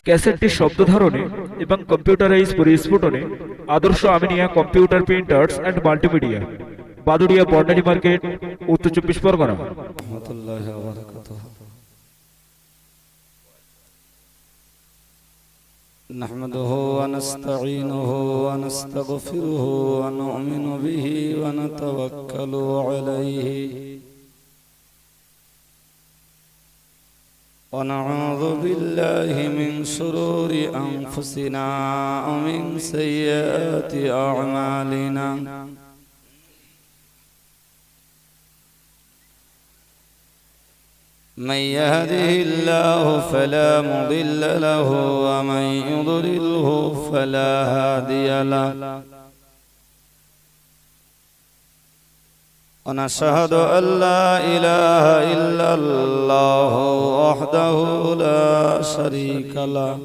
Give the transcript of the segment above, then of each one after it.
ক্যাসেটটি শব্দ ধারণে এবং কম্পিউটারাইজ পরিস্ফুটনে Adarsha Aminia computer printers and multimedia, Baduria Barnali market, উত্তর 24 পরগনা। রহমতুল্লাহি ওয়া বারাকাতুহু। নাহমাদুহু ওয়া নাস্তাঈনুহু ওয়া নাস্তাগফিরুহু ওয়া নু'মিনু বিহি ওয়া নাতাওয়াক্কালু আলাইহি ওয়া নাউযু বিল্লাহি মিন শুরুরি আনফুসিনা ওয়া মিন সাইয়্যাতি আ'মালিনা। من يهده الله فلا مضل له ومن يضلله فلا هادي له، ونشهد أن لا إله إلا الله وحده لا شريك له،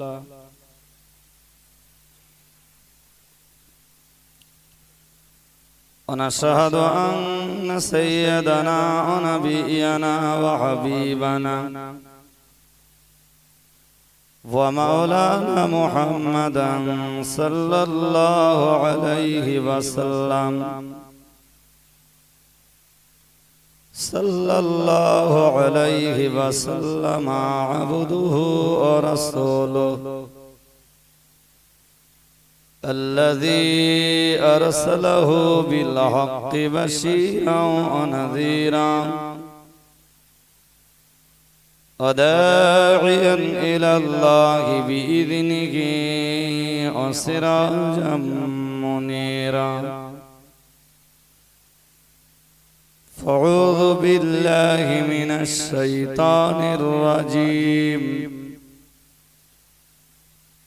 ونشهد أن سيدنا ونبينا وحبيبنا ومولانا محمدا صلى الله عليه وسلم عبده ورسوله الذي أرسله بالحق بشيرا ونذيرا وداعيا إلى الله بإذنه وسراجا منيرا. فأعوذ بالله من الشيطان الرجيم.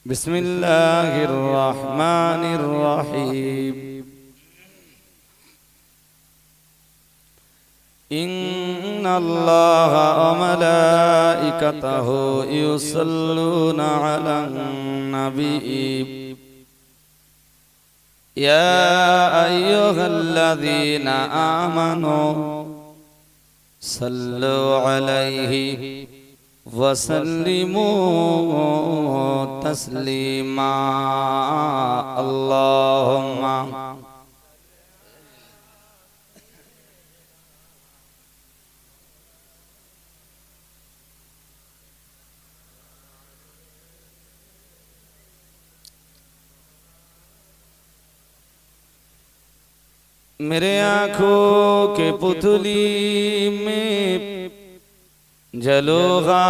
بسم الله الرحمن الرحيم. إن الله وملائكته يصلون على النبي يا أيها الذين آمنوا صلوا عليه وسلموا تسليما. اللهم मेरे आँखों के पुतली में जलोगा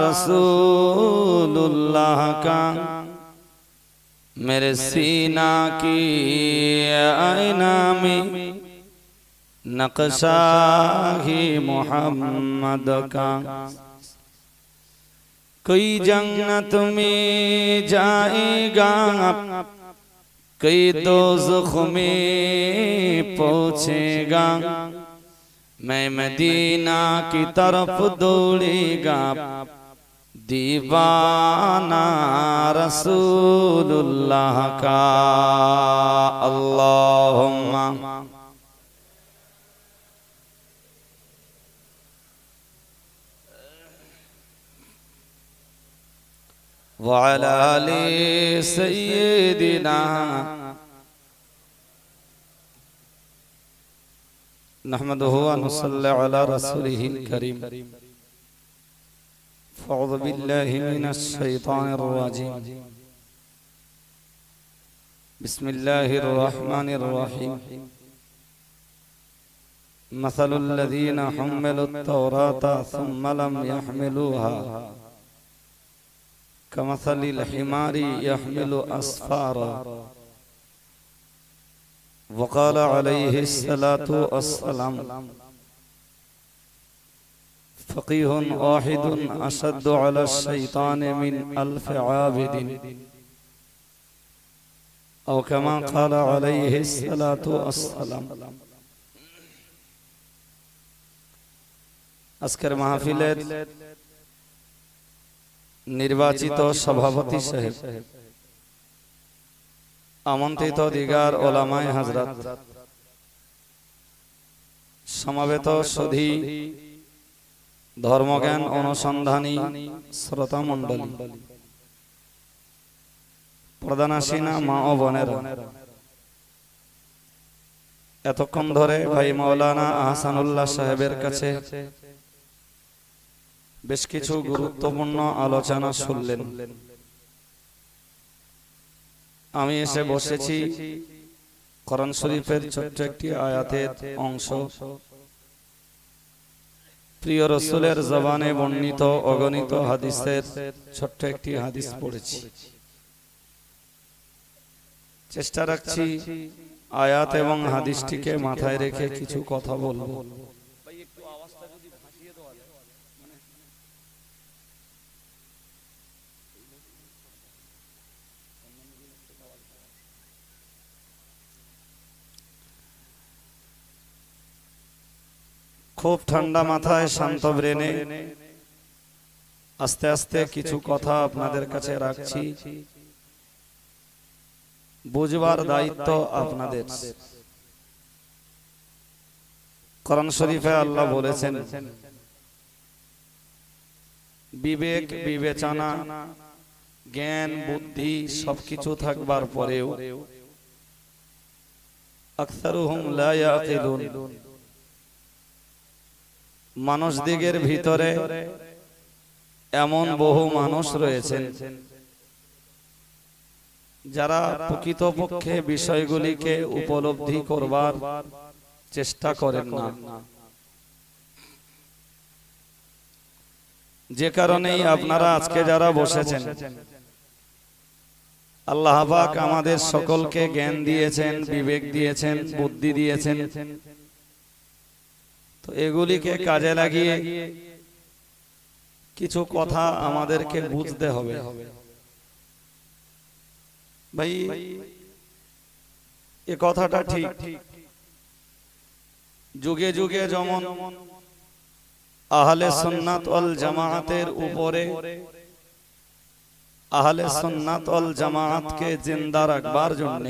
रसूलुल्लाह का, मेरे सीना की आईना में नक्शा ही मोहम्मद का। कोई जन्नत में जाएगा, कोई दोज़ख में पहुँचेगा, मैं मदीना की तरफ दौड़ेगा दीवाना रसूलुल्लाह का। अल्लाहुम्मा व अला आलि सय्यिदिना नहमदुहु व नुसल्ली अला रसूलिहिल करीम। फ़अऊज़ु बिल्लाहि मिनश शैतानिर रजीम। बिस्मिल्लाहिर रहमानिर रहीम। मसलुल लज़ीना हुम्मिलुत तौराता सुम्मा लम यहमिलूहा कमसलिल हिमारी यहमिलु अस्फारा। वक़ाल अलैहिस्सलातु वस्सलाम फ़क़ीहुन वाहिदुन अशद्दु अला शैतान मिन अल्फ़ आबिदिन औ कमा क़ाल अलैहिस्सलातु वस्सलाम। আজকের মাহফিলের নির্বাচিত সভাপতি সাহেব, আমন্ত্রিত দিগার ওলামায়ে হযরত, সমাবেত সুধী ধর্মজ্ঞান অনুসন্ধানী শ্রোতা মণ্ডলী, প্রধানাসীনা মা ও বোনেরা, এতক্ষণ ধরে ভাই মাওলানা আহসানুল্লাহ সাহেবের কাছে বেশ কিছু গুরুত্বপূর্ণ আলোচনা শুনলেন। আমি এসে বসেছি কোরআন শরীফের ছোট্ট একটি আয়াতের অংশ, প্রিয় রাসূলের জবানে বর্ণিত অগণিত হাদিসের ছোট্ট একটি হাদিস পড়েছি। চেষ্টা রাখছি আয়াত এবং হাদিসটিকে মাথায় রেখে কিছু কথা বলবো। খুব ঠান্ডা মাথায় শান্ত ব্রেনে আস্তে আস্তে কিছু কথা আপনাদের কাছে রাখছি, বুঝবার দায়িত্ব আপনাদের। কোরআন শরীফে আল্লাহ বলেছেন, বিবেক বিবেচনা জ্ঞান বুদ্ধি সবকিছু থাকবার পরেও আকসারুহুম লা ইয়াকিলুন, মানুষদিগের ভিতরে এমন বহু মানুষ রয়েছেন যারা প্রকৃতপক্ষে বিষয়গুলিকে উপলব্ধি করবার চেষ্টা করেন না, যে কারণেই আপনারা আজকে যারা বসেছেন, আল্লাহ পাক আমাদের সকলকে জ্ঞান দিয়েছেন, বিবেক দিয়েছেন, বুদ্ধি দিয়েছেন। তো এগুলিকে কাজে লাগিয়ে কিছু কথা আমাদেরকে বুঝতে হবে। ভাই এ কথাটা ঠিক, যুগে যুগে যেমন আহলে সুন্নাত ওয়াল জামাআতের উপরে আহলে সুন্নাত ওয়াল জামাআতকে জিন্দা রাখবার জন্য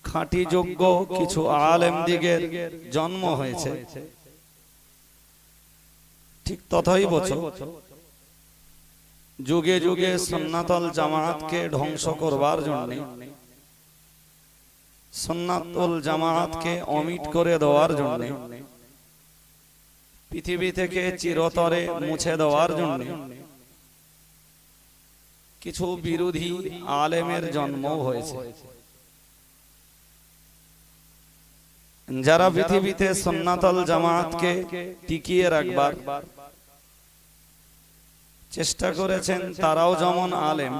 খাঁটি যোগ্য কিছু আলেমদিগের জন্ম হয়েছে, ঠিক তথাই বছর যুগে যুগে সুন্নাত ওয়াল জামাআতকে ধ্বংস করবার জন্য, সুন্নাত ওয়াল জামাআতকে অমিট করে দেওয়ার জন্য, পৃথিবী থেকে চিরতরে মুছে দেওয়ার জন্য কিছু বিরোধী আলেমের জন্ম হয়েছে, যারা পৃথিবীতে সুন্নাত ওয়াল জামাআতকে টিকিয়ে রাখবার চেষ্টা করেছেন। তারাও যেমন আলেম,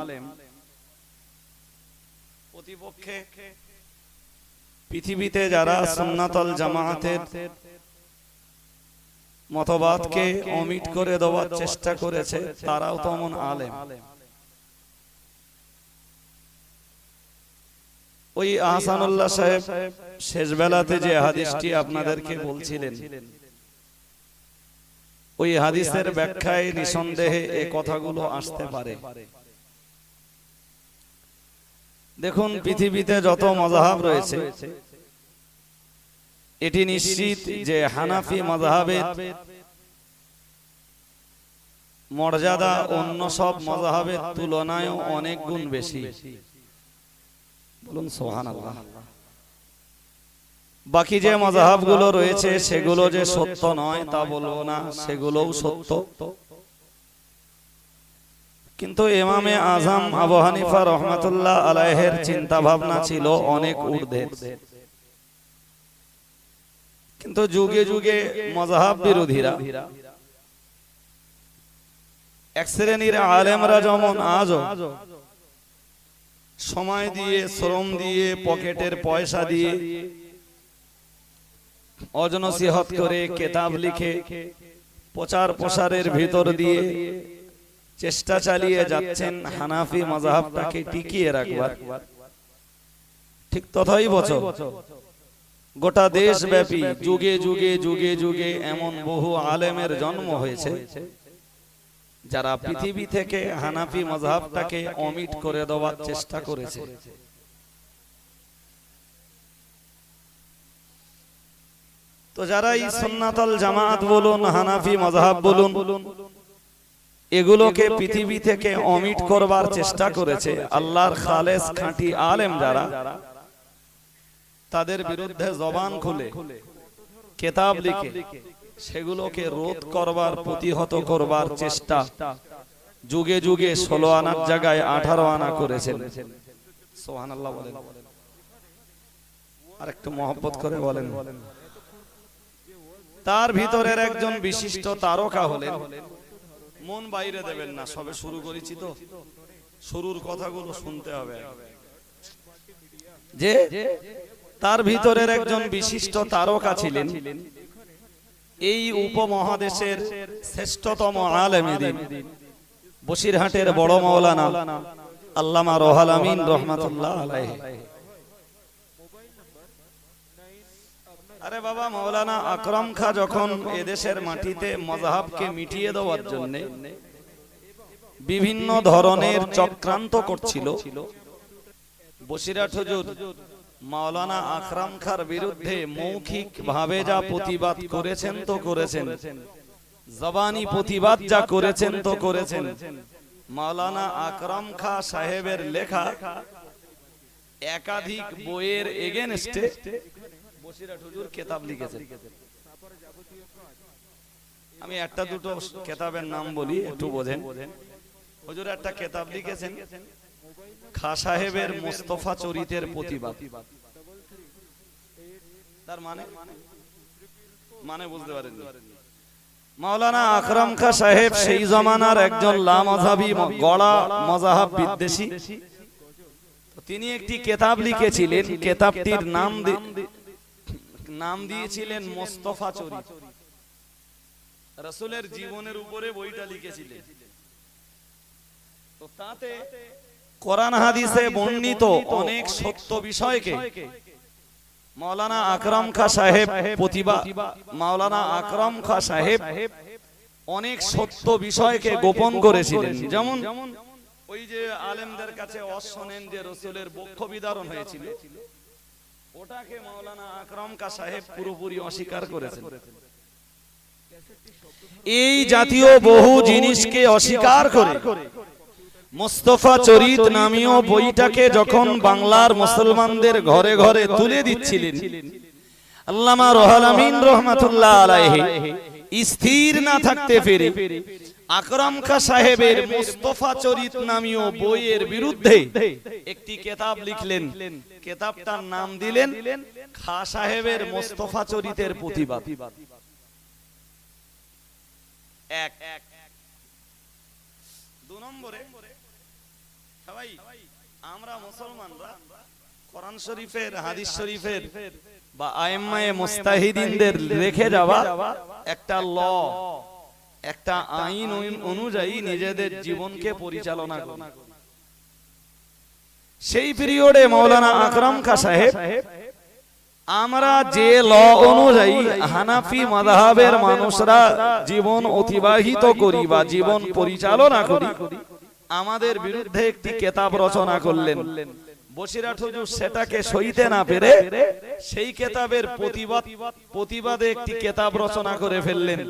প্রতিপক্ষে পৃথিবীতে যারা সুন্নাত ওয়াল জামাআতের মতবাদকে অমিট করে দেওয়ার চেষ্টা করেছে, তারাও তেমন আলেম। ওই আহসানুল্লাহ সাহেব শেষ বেলাতে যে হাদিসটি আপনাদেরকে বলছিলেন, ওই হাদিসের ব্যাখ্যায় নিঃসন্দেহে এই কথাগুলো আসতে পারে। দেখুন, পৃথিবীতে যত মাযহাব রয়েছে, এটি নিশ্চিত যে হানাফি মাযহাবের মর্যাদা অন্য সব মাযহাবের তুলনায় অনেক গুণ বেশি। বলুন সুবহানাল্লাহ। বাকি যে মাযহাবগুলো রয়েছে সেগুলো যে সত্য নয় তা বলবো না, সেগুলোও সত্য। কিন্তু ইমামে আযম আবু হানিফা রাহমাতুল্লাহ আলাইহির চিন্তা ভাবনা ছিল অনেক ঊর্ধ্বে। কিন্তু যুগে যুগে মাযহাব বিরোধীরা, এক শ্রেণীর আলেমরা যেমন আজও সময় দিয়ে, শ্রম দিয়ে, পকেটের পয়সা দিয়ে, অজনসিহত করে, কিতাব লিখে, প্রচার প্রসারের ভিতর দিয়ে চেষ্টা চালিয়ে যাচ্ছেন হানাফি মাযহাবটাকে টিকিয়ে রাখবার। ঠিক তথাই বছর গোটা দেশব্যাপী যুগে যুগে যুগে যুগে এমন বহু আলেমের জন্ম হয়েছে যারা পৃথিবী থেকে হানাফি মাযহাবটাকে অমিট করে দেওয়ার চেষ্টা করেছে। তো যারা এই সুন্নাত ওয়াল জামাআত বলুন, হানাফি মাযহাব বলুন, এগুলোকে পৃথিবী থেকে অমিট করবার চেষ্টা করেছে আল্লাহর খালেস খাঁটি আলেম যারা, তাদের বিরুদ্ধে জবান খুলে কিতাব লিখে সেগুলোকে রোধ করবার, প্রতিহত করবার চেষ্টা যুগে যুগে 16 আনার জায়গায় 18 আনা করেছেন। সুবহানাল্লাহ বলেন, আর একটু মহব্বত করে বলেন। তার ভিতরের একজন বিশিষ্ট তারকা হলেন, মন বাইরে দেবেন না, সবে শুরু করেছি তো শুরুর কথাগুলো শুনতে হবে। যে তার ভিতরের একজন বিশিষ্ট তারকা ছিলেন এই উপমহাদেশের শ্রেষ্ঠতম আলেমে দ্বীন, বসিরহাটের বড় মাওলানা আল্লামা রুহুল আমিন রহমাতুল্লাহ আলাইহি। আরে বাবা, মাওলানা আকরাম খা যখন এদেশের মাটিতে মাযহাবকে মিটিয়ে দেওয়ার জন্য বিভিন্ন ধরনের চক্রান্ত করছিল, বসিরহাট হুজুর মাওলানা আকরাম খার বিরুদ্ধে মৌখিক ভাবে যা প্রতিবাদ করেছেন তো করেছেন, জবানি প্রতিবাদ যা করেছেন তো করেছেন। মাওলানা আকরাম খা সাহেবের লেখা একাধিক বইয়ের এগেনস্টে বসিরহাট হুজুর কিতাব লিখেছেন। আমি একটা দুটো কিতাবের নাম বলি, একটু বোঝেন। হুজুর একটা কিতাব লিখেছেন খা সাহেবের মুস্তাফা চরিত্রের প্রতিবাদ। তার মানে বুঝতে পারেন? মাওলানা আকরাম খা সাহেব সেই জমানার একজন লামাযহাবী গড়া মাযহাব বিদ্বেষী। তিনি একটি কিতাব লিখেছিলেন, কিতাবটির নাম দিয়েছিলেন মুস্তাফা চরিত্র। রাসূলের জীবনের উপরে বইটা লিখেছিলেন। তো তাতে কোরআন হাদিসে বর্ণিত অনেক সত্য বিষয়কে মাওলানা আকরাম খা সাহেব মাওলানা আকরাম খা সাহেব অনেক সত্য বিষয়কে গোপন করেছিলেন। যেমন ওই যে আলেমদের কাছে শোনেন যে রাসূলের বক্ষ বিদারণ হয়েছিল, ওটাকে মাওলানা আকরাম খা সাহেব পুরোপুরি অস্বীকার করেছেন। এই জাতীয় বহু জিনিসকে অস্বীকার করে মুস্তাফা চরিত নামীয় বইটাকে যখন বাংলার মুসলমানদের ঘরে ঘরে তুলে দিচ্ছিলেন, আল্লামা রুহুল আমিন রহমাতুল্লাহ আলাইহি স্থির না থাকতে পেরে আকরাম খা সাহেবের মুস্তাফা চরিত নামীয় বইয়ের বিরুদ্ধে একটি কিতাব লিখলেন। কিতাবটার নাম দিলেন খা সাহেবের মুস্তাফা চরিতের প্রতিবাদ। এক দু নম্বরে, সবাই আমরা মুসলমানরা কোরআন শরীফের, হাদিস শরীফের বা আইম্মায়ে মুস্তাহিদিনদের রেখে যাওয়া একটা ল, একটা আইন অনুযায়ী নিজেদের জীবনকে পরিচালনা করি। সেই পিরিয়ডে মাওলানা আকরাম খা সাহেব আমরা যে ল অনুযায়ী হানাফি মাযহাবের মানুষরা জীবন অতিবাহিত করি বা জীবন পরিচালনা করি, আমাদের বিরুদ্ধে একটি কিতাব রচনা করলেন। বসিরহাট হুজুর সেটাকে সইতে না পেরে সেই কিতাবের প্রতিবাদে একটি কিতাব রচনা করে ফেললেন।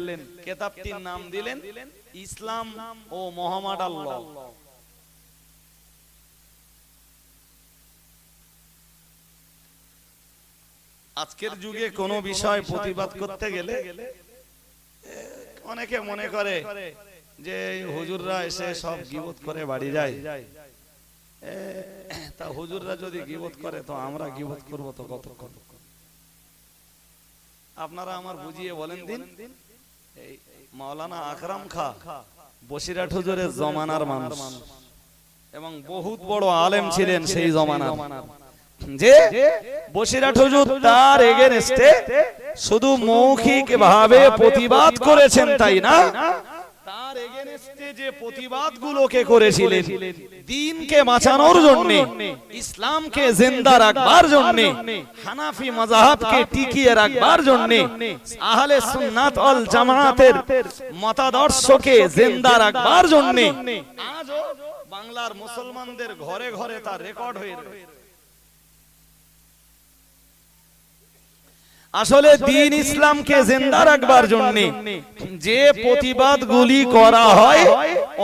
কিতাবটির নাম দিলেন ইসলাম ও মুহাম্মাদাল ল। আজকের যুগে কোনো বিষয় প্রতিবাদ করতে গেলে অনেকে মনে করে যে হুজুররা এসে সব গীবত করে বাড়ি যায়। তা হুজুররা যদি গীবত করে তো আমরা গীবত করব তো কতক্ষণ? আপনারা আমার বুঝিয়ে বলেন দিন। এই মাওলানা আকরাম খা বসিরহাট হুজুরের জমানার মানুষ এবং বহুত বড় আলেম ছিলেন সেই জমানার। যে বসিরহাট হুজুর তার এগেনস্টে শুধু মৌখিক ভাবে প্রতিবাদ করেছেন তাই না, তার এগেনস্টে যে প্রতিবাদগুলোকে করেছিলেন দ্বীনকে বাঁচানোর জন্য, ইসলামকে জিন্দা রাখবার জন্য, হানাফি মাযহাবকে টিকিয়ে রাখবার জন্য, আহলে সুন্নাত ওয়াল জামাতের মতাদর্শকে জিন্দা রাখবার জন্য আজও বাংলার মুসলমানদের ঘরে ঘরে তার রেকর্ড হয়ে রয়েছে। আসলে দ্বীন ইসলামকে জিন্দা রাখবার জন্য যে প্রতিবাদগুলি করা হয়,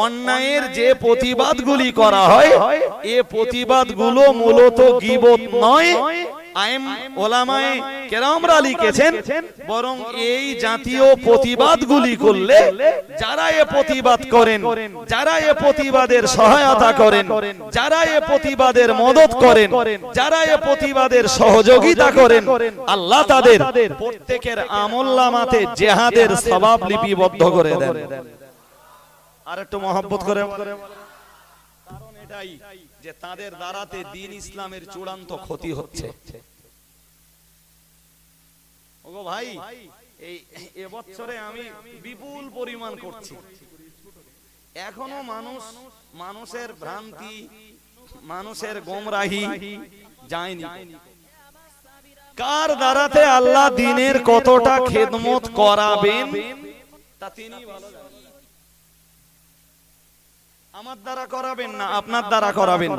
অন্যায়ের যে প্রতিবাদগুলি করা হয়, এই প্রতিবাদগুলো মূলত গীবত নয়। আইম ওলামায়ে কেরামরা লিখেছেন, বরং এই জাতীয় প্রতিবাদগুলি করলে যারা এ প্রতিবাদ করেন, যারা এ প্রতিবাদের সহায়তা করেন, যারা এ প্রতিবাদের মদত করেন, যারা এ প্রতিবাদের সহযোগিতা করেন, আল্লাহ তাদের প্রত্যেকের আমলনামাতে জিহাদের সওয়াব লিপিবদ্ধ করে দেন। আর একটু মহব্বত করে, কারণ এটাই যে তাদের দ্বারাতে দ্বীন ইসলামের চূড়ান্ত ক্ষতি হচ্ছে। ওগো ভাই, এই এবছরে আমি বিপুল পরিমাণ করছি, এখনো মানুষের ভ্রান্তি, মানুষের গোমরাহি যায়নি। কার দ্বারাতে আল্লাহ দ্বীনের কতটা খেদমত করাবেন তা তিনি ভালো জানেন। আমার দ্বারা করাবেন না আপনার দ্বারা করাবেন,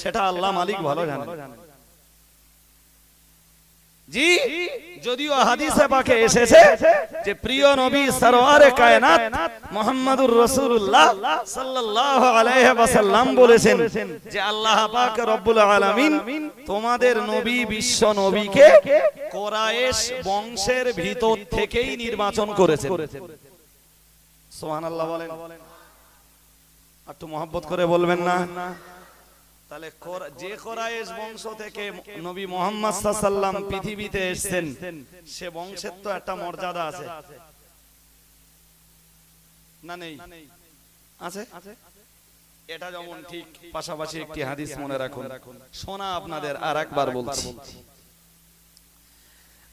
সেটা আল্লাহ মালিক ভালো জানেন। জি, যদিও হাদিসে পাকে এসেছে যে প্রিয় নবী সরওয়ারে কায়নাত মুহাম্মদুর রাসূলুল্লাহ সাল্লাল্লাহু আলাইহি ওয়াসাল্লাম বলেছেন যে আল্লাহ পাক রব্বুল আলামিন তোমাদের নবী বিশ্ব নবীকে কুরাইশ বংশের ভিতর থেকেই নির্বাচন করেছেন। সুবহানাল্লাহ বলেন, একটু মহব্বত করে বলবেন না? তাহলে যে কুরাইশ বংশ থেকে নবী মুহাম্মদ সাল্লাল্লাহু আলাইহি ওয়াসাল্লাম পৃথিবীতে এসেছেন, সে বংশের তো একটা মর্যাদা আছে না? নেই? আছে। এটা যেমন ঠিক, পাশাপাশি একটি হাদিস মনে রাখুন, শোনা আপনাদের আরেকবার বলছি।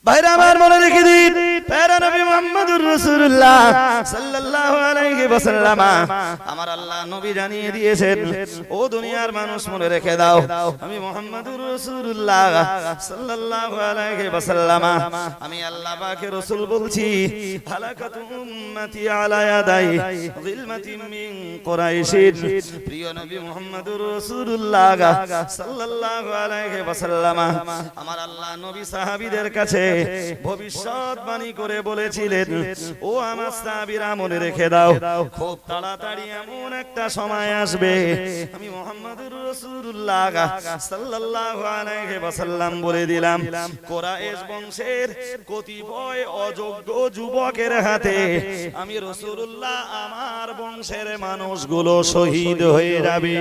ভাইরা আমার মনে রেখে দিন, প্যারা নবী মুহাম্মদুর রাসূলুল্লাহ সাল্লাল্লাহু আলাইহি ওয়াসাল্লাম, আমার আল্লাহ নবী জানিয়ে দিয়েছেন, ও দুনিয়ার মানুষ মনে রেখে দাও, আমি মুহাম্মদুর রাসূলুল্লাহ সাল্লাল্লাহু আলাইহি ওয়াসাল্লাম, আমি আল্লাহ পাকের রাসূল বলছি, হালাকাতু উম্মতি আলা ইয়াদাই যিলমাতিন মিন কুরাইশিন। প্রিয় নবী মুহাম্মদুর রাসূলুল্লাহ সাল্লাল্লাহু আলাইহি ওয়াসাল্লাম, আমার আল্লাহ নবী সাহাবীদের কাছে ভবিষ্যৎবাণী করে বলেছিলেন, ও আমার সাহাবীরা মনে রেখে দাও, খুব তাড়াতাড়ি এমন একটা সময় আসবে, আমি মুহাম্মদুর রাসূলুল্লাহ সাল্লাল্লাহু আলাইহি ওয়াসাল্লাম বলে দিলাম, কুরাইশ বংশের কতিপয় অযোগ্য যুবকের হাতে আমি রাসূলুল্লাহ আমার বংশের মানুষগুলো শহীদ হয়ে যাবে।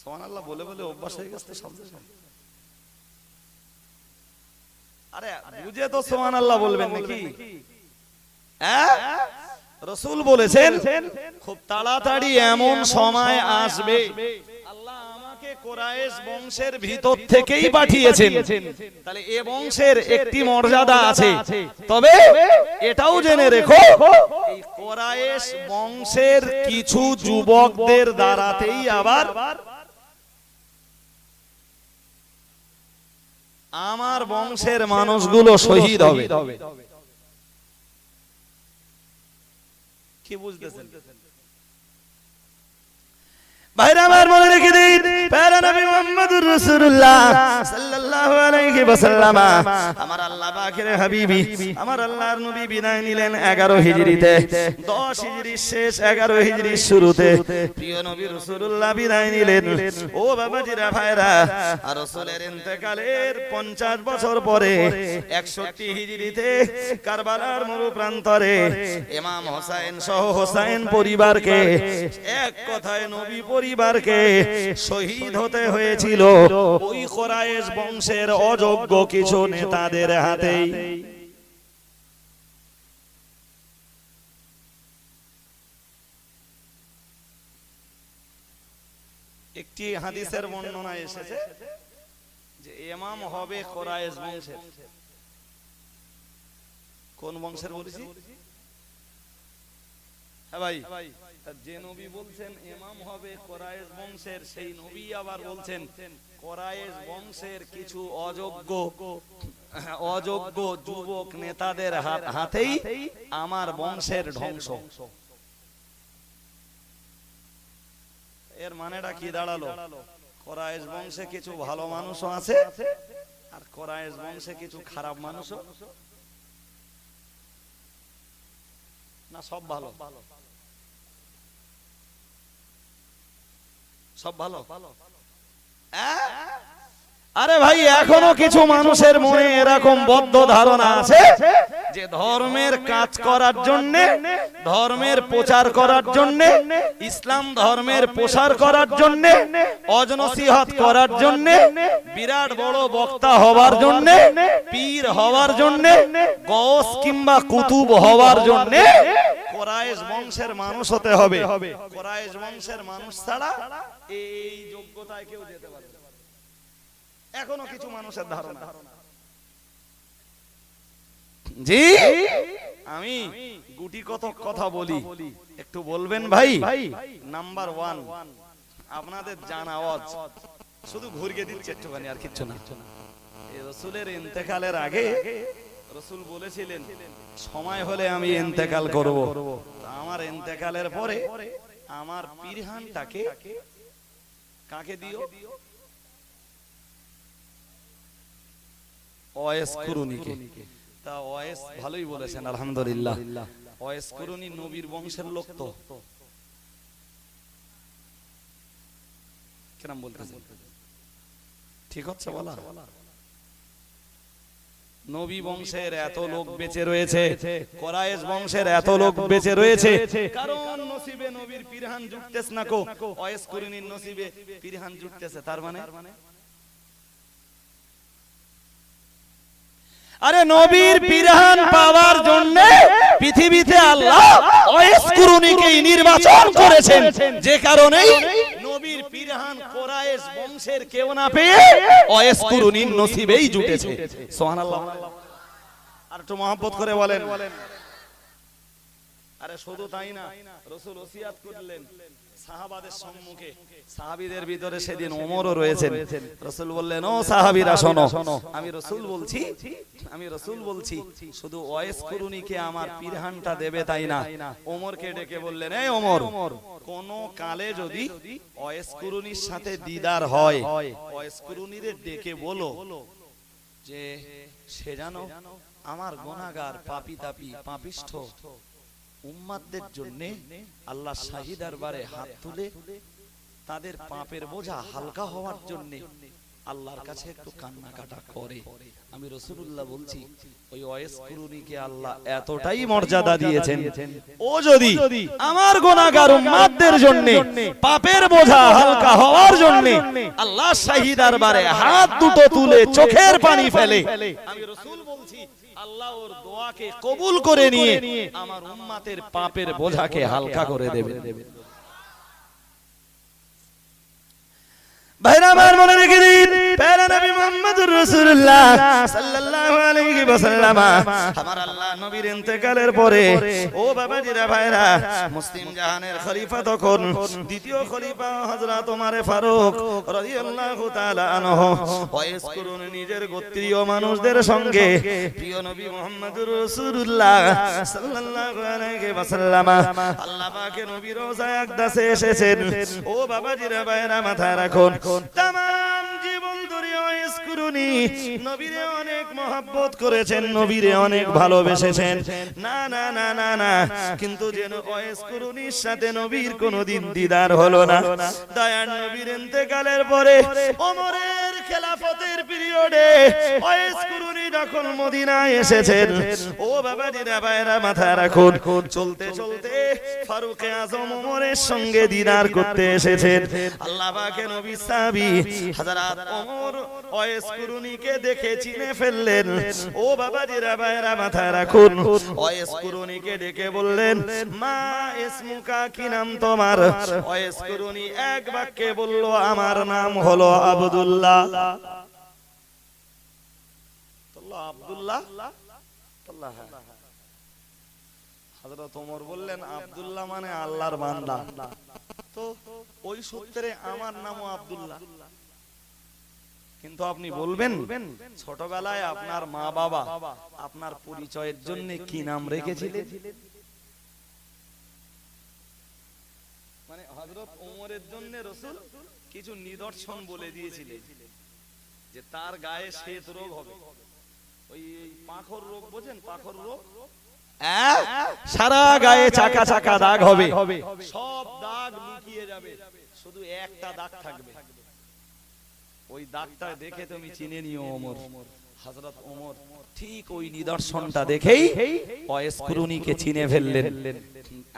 সুবহানাল্লাহ বলে বলে অভ্যাস হয়ে গেছে শব্দ। আরে বুঝে তো সুবহানাল্লাহ বলবেন নাকি? হ্যাঁ, রাসূল বলেছেন খুব তাড়াতাড়ি এমন সময় আসবে, আল্লাহ আমাকে কুরাইশ বংশের ভিতর থেকেই পাঠিয়েছেন। তাহলে এই বংশের একটি মর্যাদা আছে, তবে এটাও জেনে রেখো, এই কুরাইশ বংশের কিছু যুবকদের দ্বারাতেই আবার আমার বংশের মানুষগুলো শহীদ হবে। কি বুঝতেছেন ভাইরা আমার? মনে রেখে দিন, প্যারা নবী মুহাম্মদুর রাসূলুল্লাহ সাল্লাল্লাহু আলাইহি ওয়াসাল্লাম, আমার আল্লাহ পাকের হাবিবি, আমার আল্লাহর নবী বিদায় নিলেন 11 হিজরিতে, 10 হিজরির শেষ 11 হিজরির শুরুতে প্রিয় নবী রাসূলুল্লাহ বিদায় নিলেন। ও বাবাজিরা ভাইরা, আর রাসূলের ইন্তেকালের 50 বছর পরে 61 হিজরিতে কারবালার মরুপ্রান্তরে ইমাম হোসেন সহ হোসেন পরিবারকে, এক কথায় নবী পরিবারকে শহীদ হতে হয়েছিল ওই কুরাইশ বংশের অযোগ্য কিছু নেতাদের হাতেই। একটি হাদিসের বর্ণনা এসেছে যে ইমাম হবে কুরাইশ বংশের। কোন বংশের বলেছি? হ্যাঁ ভাই, যে নবী বলছেন ইমাম হবে কুরাইশ বংশের, সেই নবী আবার বলছেন কুরাইশ বংশের কিছু অযোগ্য যুবক নেতাদের হাতেই আমার বংশের ধ্বংস। এর মানেটা কি দাঁড়ালো? কোরাইশ বংশে কিছু ভালো মানুষও আছে, আর কোরাইশ বংশে কিছু খারাপ মানুষও না, সব ভালো? সব ভালো? আরে ভাই, এখনো কিছু মানুষের মনে এরকম বদ্ধ ধারণা আছে যে ধর্মের কাজ করার জন্য, ধর্মের প্রচার করার জন্য, ইসলাম ধর্মের প্রসার করার জন্য, অজনসিহত করার জন্য, বিরাট বড় বক্তা হওয়ার জন্য, পীর হওয়ার জন্য, গৌস কিংবা কুতুব হওয়ার জন্য কোরাইশ বংশের মানুষ হতে হবে। কোরাইশ বংশের মানুষ ছাড়া এই যোগ্যতায় কেউ যেতে পারে না। এখনো কিছু মানুষের ধারণা। জি, আমি গুটি কত কথা বলি, একটু বলবেন ভাই? নাম্বার 1, আপনাদের জানা আওয়াজ শুধু ঘুরিয়ে দিচ্ছে একটুখানি, আর কিচ্ছু না। রাসূলের ইন্তেকালের আগে রাসূল বলেছিলেন সময় হলে আমি ইন্তেকাল করব। আমার ইন্তেকালের পরে আমার পিরহানটাকে কাকে দিও? ওয়াইস কুরুনিকে। তা ওয়াইস ভালোই বলেছেন, আলহামদুলিল্লাহ। ওয়াইস কুরুনি নবীর বংশের লোক তো, কেন বলতেছেন? ঠিক হচ্ছে বলা? নবী বংশের এত লোক বেঁচে রয়েছে, কোরাইশ বংশের এত লোক বেঁচে রয়েছে, কারণ নসিবে নবীর পিরহান জুটতেছে না কো, ওয়াইস কুরুনির নসিবে পিরহান জুটতেছে। তার মানে আরে নবীর পিরহান পাওয়ার জন্য পৃথিবীতে আল্লাহ ওয়াইস কুরুনিকে নির্বাচন করেছেন, যে কারণে নবীর পিরহান কোরাইশ বংশের কেউ না পেয়ে ওয়াইস কুরুনির নসিবেই জুটেছে। সুবহানাল্লাহ। আর একটু মহব্বত করে বলেন। আরে শুধু তাই না, রাসূল ওসিয়াত করলেন সাহাবাদের সম্মুখে, সাহাবীদের ভিতরে সেদিন ওমরও রয়েছেন। রাসূল বললেন, ও সাহাবীরা শোনো, আমি রাসূল বলছি শুধু ওয়াইস কুরুনিকে আমার পিরহানটা দেবে তাই না। ওমরকে ডেকে বললেন, এই ওমর, কোন কালে যদি ওয়াইস কুরুনির সাথে দিদার হয়, ওয়াইস কুরুনিরে ডেকে বলো যে সে জানো আমার গুনাহগার পাপী তাপী পাপিষ্ঠ উম্মাতদের জন্য আল্লাহ শাহী দরবারে হাত তুলে তাদের পাপের বোঝা হালকা হওয়ার জন্য আল্লাহর কাছে একটু কান্নাকাটা করে। আমি রাসূলুল্লাহ বলছি ওই ওয়াইস কুরুনিকে আল্লাহ এতটাই মর্যাদা দিয়েছেন, ও যদি আমার গুনাহগার উম্মাতদের জন্য পাপের বোঝা হালকা হওয়ার জন্য আল্লাহ শাহী দরবারে হাত দুটো তুলে চোখের পানি ফেলে, আমি রাসূল বলছি আল্লাহ ওর দোয়াকে কবুল করে নিয়ে আমার উম্মতের পাপের বোঝাকে হালকা করে দেবে। ভাইরা আমার মনে রেখে দিন, প্যারা নবী মুহাম্মদুর রাসূলুল্লাহ সাল্লাল্লাহু আলাইহি ওয়াসাল্লাম আমার আল্লাহ নবীর ইন্তেকালের পরে, ও বাবাজিরা ভাইরা, মুসলিম জাহানের খলিফা তখন দ্বিতীয় খলিফা হযরত ওমর ফারুক রাদিয়াল্লাহু তাআলা আনহু ওয়াইস কুরুনি নিজের গোত্রীয় মানুষদের সঙ্গে প্রিয় নবী মুহাম্মদুর রাসূলুল্লাহ সাল্লাল্লাহু আলাইহি ওয়াসাল্লাম আল্লাহ পাকের নবীর রওজায়ে আকদাসে এসেছেন। ও বাবাজিরা ভাইরা, মাথায় রাখুন, তামাম জীবন ধরে ওয়াইস কুরুনি নবীরে অনেক মহব্বত করেছেন, নবীরে অনেক ভালোবেসেছেন। না না না না না, কিন্তু যেন ওয়াইস কুরুনির সাথে নবীর কোনোদিন দিদার হলো না। দয়ার নবীর ইন্তেকালের পরে ওমরের খেলাফতের পিরিয়ডে ওয়াইস কুরুনি যখন মদিনায় এসেছেন, ও বাবাজিরা ভাইরা, মাথায় রাখুন, চলতে চলতে ফারুক আজম ওমরের সঙ্গে দিদার করতে এসেছেন। আল্লাহ পাকের নবী সাহাবী হযরত ওমর ওয়াইস কুরুনিকে দেখে চিনে ফেললেন। ও বাবাজিরা ভাইরা, মাথায় রাখুন, ওয়াইস কুরুনিকে ডেকে বললেন, মা ইসমুকা, কি নাম তোমার? ওয়াইস কুরুনি এক বাক্যে বলল, আমার নাম হলো আব্দুল্লাহ। আব্দুল্লাহ হযরত ওমর বললেন, আব্দুল্লাহ মানে আল্লাহর বান্দা, তো ওই সূত্রে আমার নামও আব্দুল্লাহ। কিন্তু আপনি বলবেন ছোটবেলায় আপনার মা বাবা আপনার পরিচয়ের জন্য কি নাম রেখেছিলেন? মানে হযরত ওমরের জন্য রাসূল কিছু নিদর্শন বলে দিয়েছিলেন যে তার গায়ে শ্বেত রোগ হবে, ওই পাখর রোগ, বোঝেন পাখর রোগ, সারা গায়ে চাকা চাকা দাগ হবে, সব দাগ লুকিয়ে যাবে, শুধু একটা দাগ থাকবে। ওই দাগটা দেখে তুমি চিনে নিও ওমর। হযরত ওমর ঠিক ওই নিদর্শনটা দেখেই ওয়াইস কুরুনিকে চিনে ফেললেন,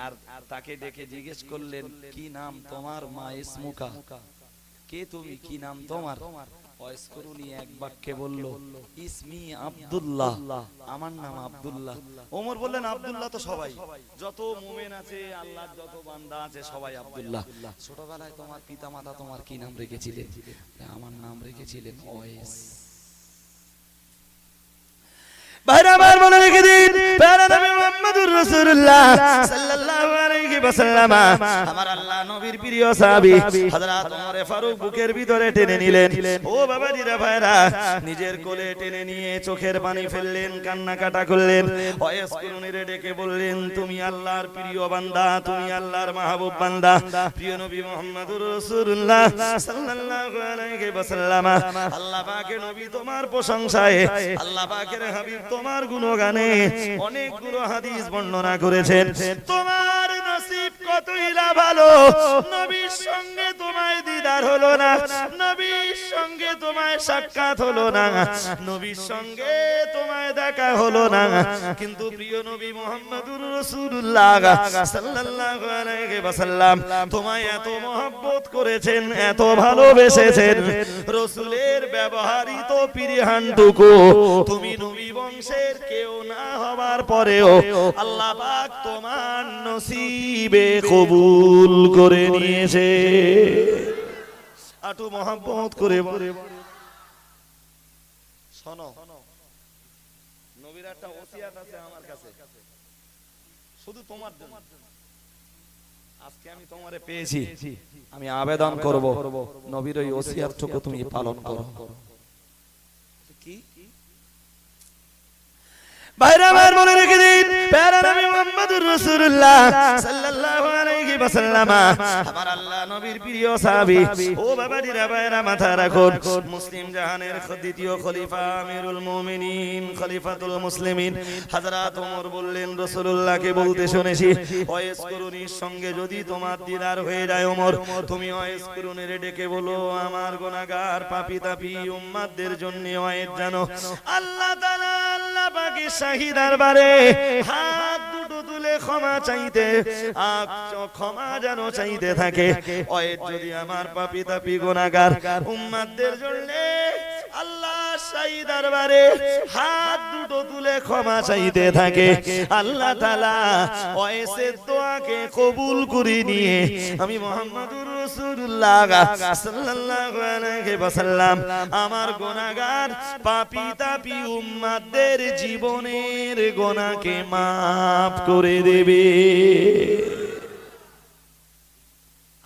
আর তাকে ডেকে জিজ্ঞেস করলেন, কি নাম তোমার? মা ইসমুকা, কে তুমি, কি নাম তোমার? ওয়াইস কুরুনি এক বাক্যে বলল, ইসমি আব্দুল্লাহ, আমার নাম আব্দুল্লাহ। ওমর বললেন, আব্দুল্লাহ তো সবাই, যত মুমিন আছে, আল্লাহর যত বান্দা আছে সবাই আব্দুল্লাহ। ছোটবেলায় তোমার পিতামাতা তোমার কি নাম রেখেছিলেন? আমার নাম রেখেছিলেন ওয়াইস। বাইরাবার মনে রেখে দিন, প্যারা নবী মুহাম্মদুর রাসূলুল্লাহ সাল্লাল্লাহু আলাইহি ওয়াসাল্লাম, আমার আল্লাহ নবীর প্রিয় সাহাবী হযরত ওমর ফারুক বুকের ভিতরে টেনে নিলেন। ও বাবাজিরা ভাইরা, নিজের কোলে টেনে নিয়ে চোখের পানি ফেললেন, কান্নাকাটা করলেন। ওয়াইস কুরুনিরে ডেকে বললেন, তুমি আল্লাহর প্রিয় বান্দা, তুমি আল্লাহর মাহবুব বান্দা, প্রিয় নবী মুহাম্মদুর রাসূলুল্লাহ সাল্লাল্লাহু আলাইহি ওয়াসাল্লাম, আল্লাহ পাকের নবী তোমার প্রশংসায়, আল্লাহ পাকের হাবিব তোমার গুণগানে অনেকগুলো হাদিস বর্ণনা করেছেন। তোমার নসিব কতই না ভালো, নবীর সঙ্গে তোমায় দিদার হলো না, নবীর সঙ্গে তোমায় সাক্ষাৎ হলো না, নবীর সঙ্গে তোমায় দেখা হলো না, কিন্তু প্রিয় নবী মুহাম্মদুর রাসূলুল্লাহ সাল্লাল্লাহু আলাইহি ওয়াসাল্লাম তোমায় এত মহব্বত করেছেন, এত ভালোবেসেছেন, রাসূলের ব্যবহারিত পিরিহানটুকু তুমি নবী বংশের কেউ না হবার পরেও আল্লাহ পাক তোমার নসিবে কবুল করে নিয়েছে। আটু মহব্বত করে শোনো, নবীর একটা ওসিয়াত আছে আমার কাছে, শুধু তোমার জন্য। আজকে আমি তোমারে পেয়েছি, আমি আবেদন করব নবীর ওই ওসিয়াতটুকু তুমি পালন করো। কি বাইরাবার মনে রেখে দিন, প্যারা নবী মুহাম্মদুর রাসূলুল্লাহ সাল্লাল্লাহু আলাইহি ওয়াসাল্লাম, আমার আল্লাহ নবীর প্রিয় সাহাবী। ও বাবাজিরা ভাইরা, মাথা রাখুন, মুসলিম জাহানের দ্বিতীয় খলিফা, আমিরুল মুমিনিন, খলিফাতুল মুসলিমিন হযরত ওমর বললেন, রাসূলুল্লাহকে বলতে শুনেছি, ওয়াইস কুরুনির সঙ্গে যদি তোমার দিদার হয়ে যায় ওমর, তুমি ওয়াইস কুরুনির ডেকে বলো, আমার গুনাহগার পাপী তাপী উম্মতদের জন্য ওয়াইস জানো আল্লাহ তাআলা, আল্লাহ পাকের শাহী দরবারে হাত দুটো তুলে ক্ষমা চাইতে, ক্ষমা যেন চাইতে থাকে। ওয়াইস যদি আমার পাপী তাপী গুনাহগার উম্মতদের জন্য আল্লাহ শাহী দরবারে হাত দুটো তুলে ক্ষমা চাইতে থাকে, আল্লাহ তাআলা ওয়াইসের দোয়াকে কবুল করে নিয়ে আমি মুহাম্মদুর রাসূলুল্লাহ সাল্লাল্লাহু আলাইহি ওয়াসাল্লাম আমার গুনাহগার পাপী তাপী উম্মতদের জীবনের গুনাহকে maaf করে দেবে।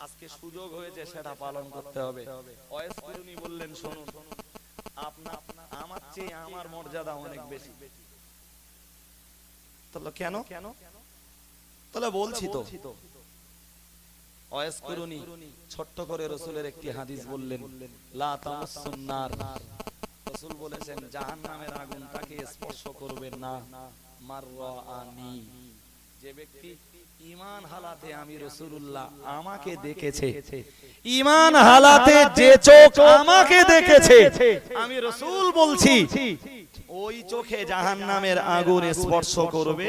আজকে সুযোগ হয়েছে, সেটা পালন করতে হবে। ওয়াইস কুরুনি বললেন, শুনুন, আপনার আমার চেয়ে আমার মর্যাদা অনেক বেশি। তাহলে কেন? তাহলে বলছি তো, ওয়াইস কুরুনি ছোট্ট করে রাসূলের একটি হাদিস বললেন, লা তামাসসুন নার, রাসূল বলেছেন জাহান্নামের আগুন তাকে স্পর্শ করবে না, মাররাআনি, যে ব্যক্তি ঈমান হালাতে আমি রাসূলুল্লাহ আমাকে দেখেছে, ঈমান হালাতে যে চোখ আমাকে দেখেছে, আমি রাসূল বলছি ওই চোখে জাহান্নামের আগুন স্পর্শ করবে।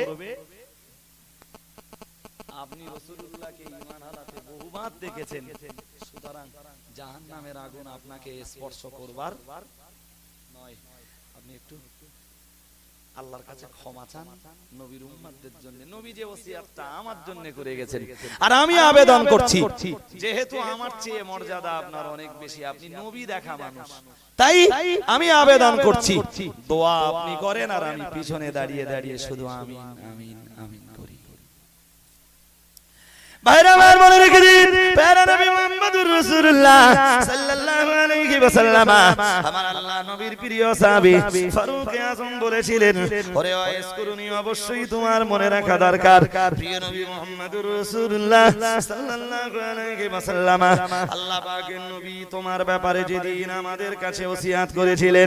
আপনি রাসূলুল্লাহকে ঈমান হালাতে বহুবার দেখেছেন, সুতরাং জাহান্নামের আগুন আপনাকে স্পর্শ করবার নয়। আপনি একটু আল্লাহর কাছে ক্ষমা চান নবীর উম্মতদের জন্য। নবী যে ওসিয়াতটা আমার জন্য করে গেছেন, আর আমি আবেদন করছি, যেহেতু আমার চেয়ে মর্যাদা আপনার অনেক বেশি, আপনি নবী দেখা মানুষ, তাই আমি আবেদন করছি দোয়া আপনি করেন, আর আমি পিছনে দাঁড়িয়ে দাঁড়িয়ে শুধু আমিন আমিন আমিন করি। ভাইরা আমার মনে রেখে দিন, প্যারা নবী মুহাম্মদুর রাসূলুল্লাহ সাল্লাল্লাহু আলাইহি ওয়াসাল্লাম আমার আল্লাহ নবীর প্রিয় সাহাবী ফারুক আযম বলেছিলেন, ওরে ওয়াইস কুরুনি, অবশ্যই তোমার মনে রাখা দরকার প্রিয় নবী মুহাম্মদুর রাসূলুল্লাহ সাল্লাল্লাহু আলাইহি ওয়াসাল্লাম আল্লাহ পাকের নবী তোমার ব্যাপারে যেদিন আমাদের কাছে ওসিয়াত করেছিলেন,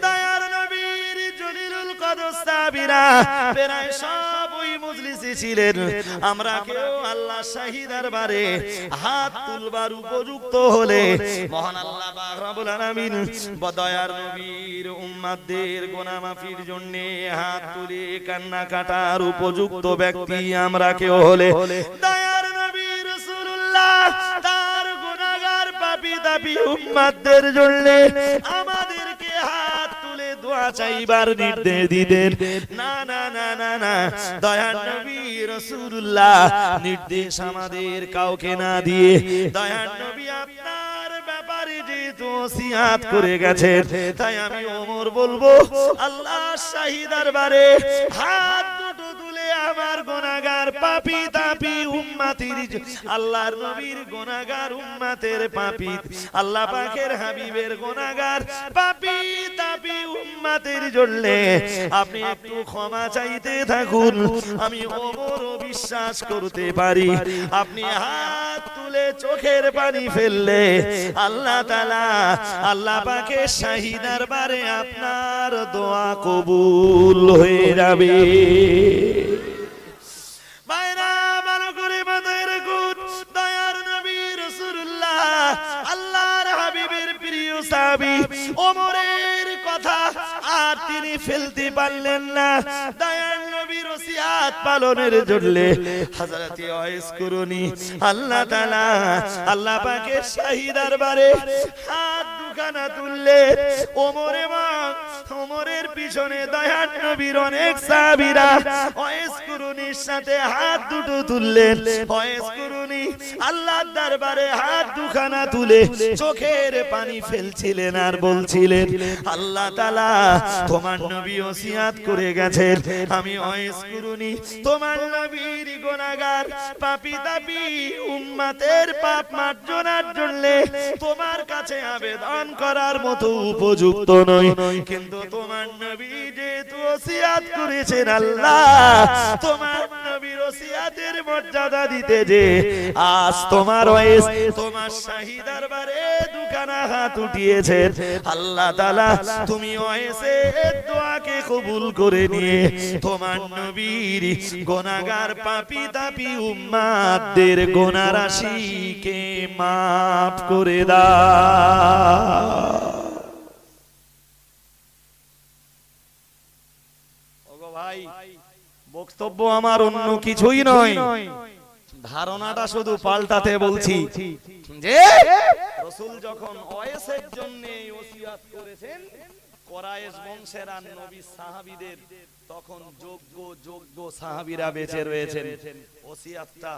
দয়ার নবীর জলিলুল কদর সাহাবীরা প্রায় সব ওই মজলিসে ছিলেন। আমরা কেউ আল্লাহ শাহী দরবারে হাত তুলবার উপযুক্ত হলে মহান আল্লাহ পাক রব্বুল আলামিন দয়ার নবীর উম্মতদের গুনাহ মাফির জন্য হাত তুলে কান্না কাটার উপযুক্ত ব্যক্তি আমরা কেউ হলে দয়ার নবী রাসূলুল্লাহ তার গুনাহগার পাপী তাপী উম্মতদের জন্য আমাদেরকে হাত তুলে দোয়া চাইবার নির্দেশ দিতেন। না না না না না, দয়ার নবী রাসূলুল্লাহ নির্দেশ আমাদের কাউকে না দিয়ে দয়ার নবী আপনার ব্যাপারে যেহেতু ওসিয়াত করে গেছেন, তাই আমি ওমর বলবো আল্লাহ শাহী দরবারে হাত দুটো তুলে আমার গুনাহগার পাপী তাপী উম্মতির আল্লাহর নবীর গুনাহগার উম্মতের পাপী আল্লাহ পাকের হাবিবের গুনাহগার পাপী তাপী উম্মতের জন্য আপনি একটু ক্ষমা চাইতে থাকুন। আমি ওমরও বিশ্বাস করতে পারি আপনি হাত তুলে চোখের পানি ফেললে আল্লাহ তাআলা আল্লাহ পাকের শাহী দরবারে আপনার দোয়া কবুল হয়ে যাবে। বাইরা ভালো করে মাথায় রাখুন, দয়ার নবী রাসূলুল্লাহ আল্লাহর হাবিবের প্রিয় সাহাবী ওমরের কথা আর তিনি ফেলতে পারলেন না। দয়ার নবীর ওসিয়াত পালনের জন্য হযরত ওয়াইস কুরুনি আল্লাহ তাআলা আল্লাহ পাকের শাহী দরবারে হাত দুখানা তুললে ওমরের পিছনে দয়ার নবীর অনেক সাহাবীরা ওয়াইস কুরুনির সাথে হাত দুটো তুললেন। ওয়াইস কুরুনি আল্লাহর দরবারে হাত দুখানা তুলে চোখের পানি ফেলছিলেন আর বলছিলেন, আল্লাহ তাআলা তোমার নবী ওসিয়াত করে গেছেন, আমি ওয়াইস কুরুনি তোমার নবীর গুনাহগার পাপী তাপী উম্মতের পাপ মার্জনার জন্য তোমার কাছে আবেদন করার মতো উপযুক্ত নই, কিন্তু তোমার নবী যেহেতু ওসিয়াত করেছেন, আল্লাহ তোমার নবীর ওসিয়াতের মর্যাদা দিতে যে আজ তোমার ওয়াইস তোমার শাহী দরবারে দুখানা হাত উঠিয়েছেন, আল্লাহ তাআলা তুমি ওয়াইসের দোয়াকে কবুল করে নিয়ে তোমার নবীর গুনাহগার পাপী তাপী উম্মতদের গুনাহ রাশিকে মাফ করে দাও। ওগো ভাই, বক্তব্য আমার অন্য কিছুই নয়, ধারণাটা শুধু পাল্টাতে বলছি যে রাসূল যখন ওয়াইসের জন্য ওসিয়াত করেছেন কুরাইশ বংশের আর নবী সাহাবীদের, তখন যোগ্য সাহাবীরা বেঁচে রয়েছেন। ওসিয়াতটা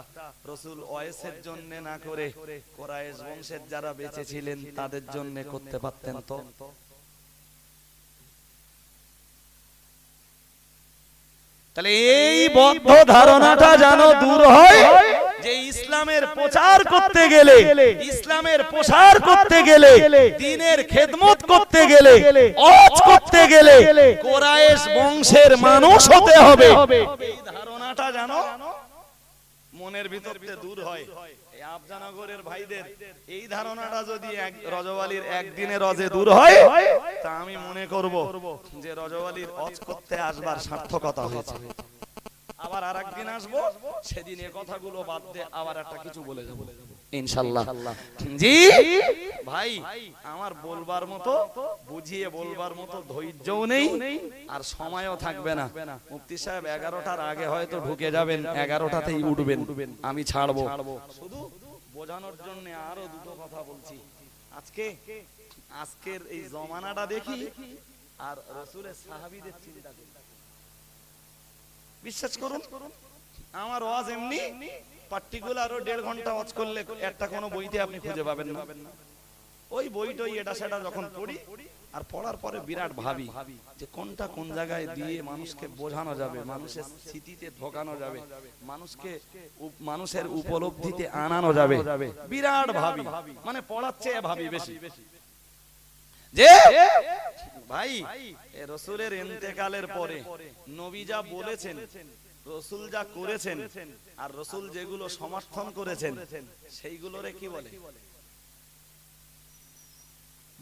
রাসূল ওয়াইসের জন্য না করে কুরাইশ বংশের যারা বেঁচে ছিলেন তাদের জন্য করতে পারতেন তো। তাহলে এই বদ্ধ ধারণাটা যেন দূর হয় যে ইসলামের প্রচার করতে গেলে, ইসলামের প্রসার করতে গেলে, দ্বীনের খেদমত করতে গেলে, ওয়াজ করতে গেলে কুরাইশ বংশের মানুষ হতে হবে, এই ধারণাটা যেন মনের ভিতর থেকে দূর হয়। এই আফজানগরের ভাইদের এই ধারণাটা যদি রজওয়ালির একদিনে রজে দূর হয়, তা আমি মনে করব যে রজওয়ালির ওয়াজ করতে আসবার সার্থকতা হয়েছে। আবার আরেকদিন আসবো, সেদিন এই কথাগুলো বাদ দিয়ে আবার একটা কিছু বলে যাব ইনশাআল্লাহ। জি ভাই, আমার বলবার মতো বুঝিয়ে বলবার মতো ধৈর্যও নেই আর সময়ও থাকবে না। মুফতি সাহেব 11টার আগে হয়তো ঢুকে যাবেন, 11টাতেই উঠবেন, আমি ছাড়বো। শুধু বোঝানোর জন্য আরো দুটো কথা বলছি। আজকের এই জমানাটা দেখি আর রাসূলের সাহাবীদের চিন্তা করি। বিশ্বাস করুন, আমার ওয়াজ এমনি পার্টিকুলার 1.5 ঘন্টা ওয়াজ করলে একটা কোনো বইতে আপনি খুঁজে পাবেন না। ওই বইটই এটা সেটা যখন পড়ি আর পড়ার পরে বিরাট ভাবি যে কোনটা কোন জায়গায় দিয়ে মানুষকে বোঝানো যাবে, মানুষের স্মৃতিতে ঢোকানো যাবে, মানুষকে মানুষের উপলব্ধিতে আনানো যাবে, বিরাট ভাবি, মানে পড়ার চেয়ে ভাবি বেশি। যে ভাই রসুলের ইন্তেকালের পরে নবী যা বলেছেন, রসুল যা করেছেন, আর রসুল যেগুলো সমর্থন করেছেন সেইগুলোরে কি বলে?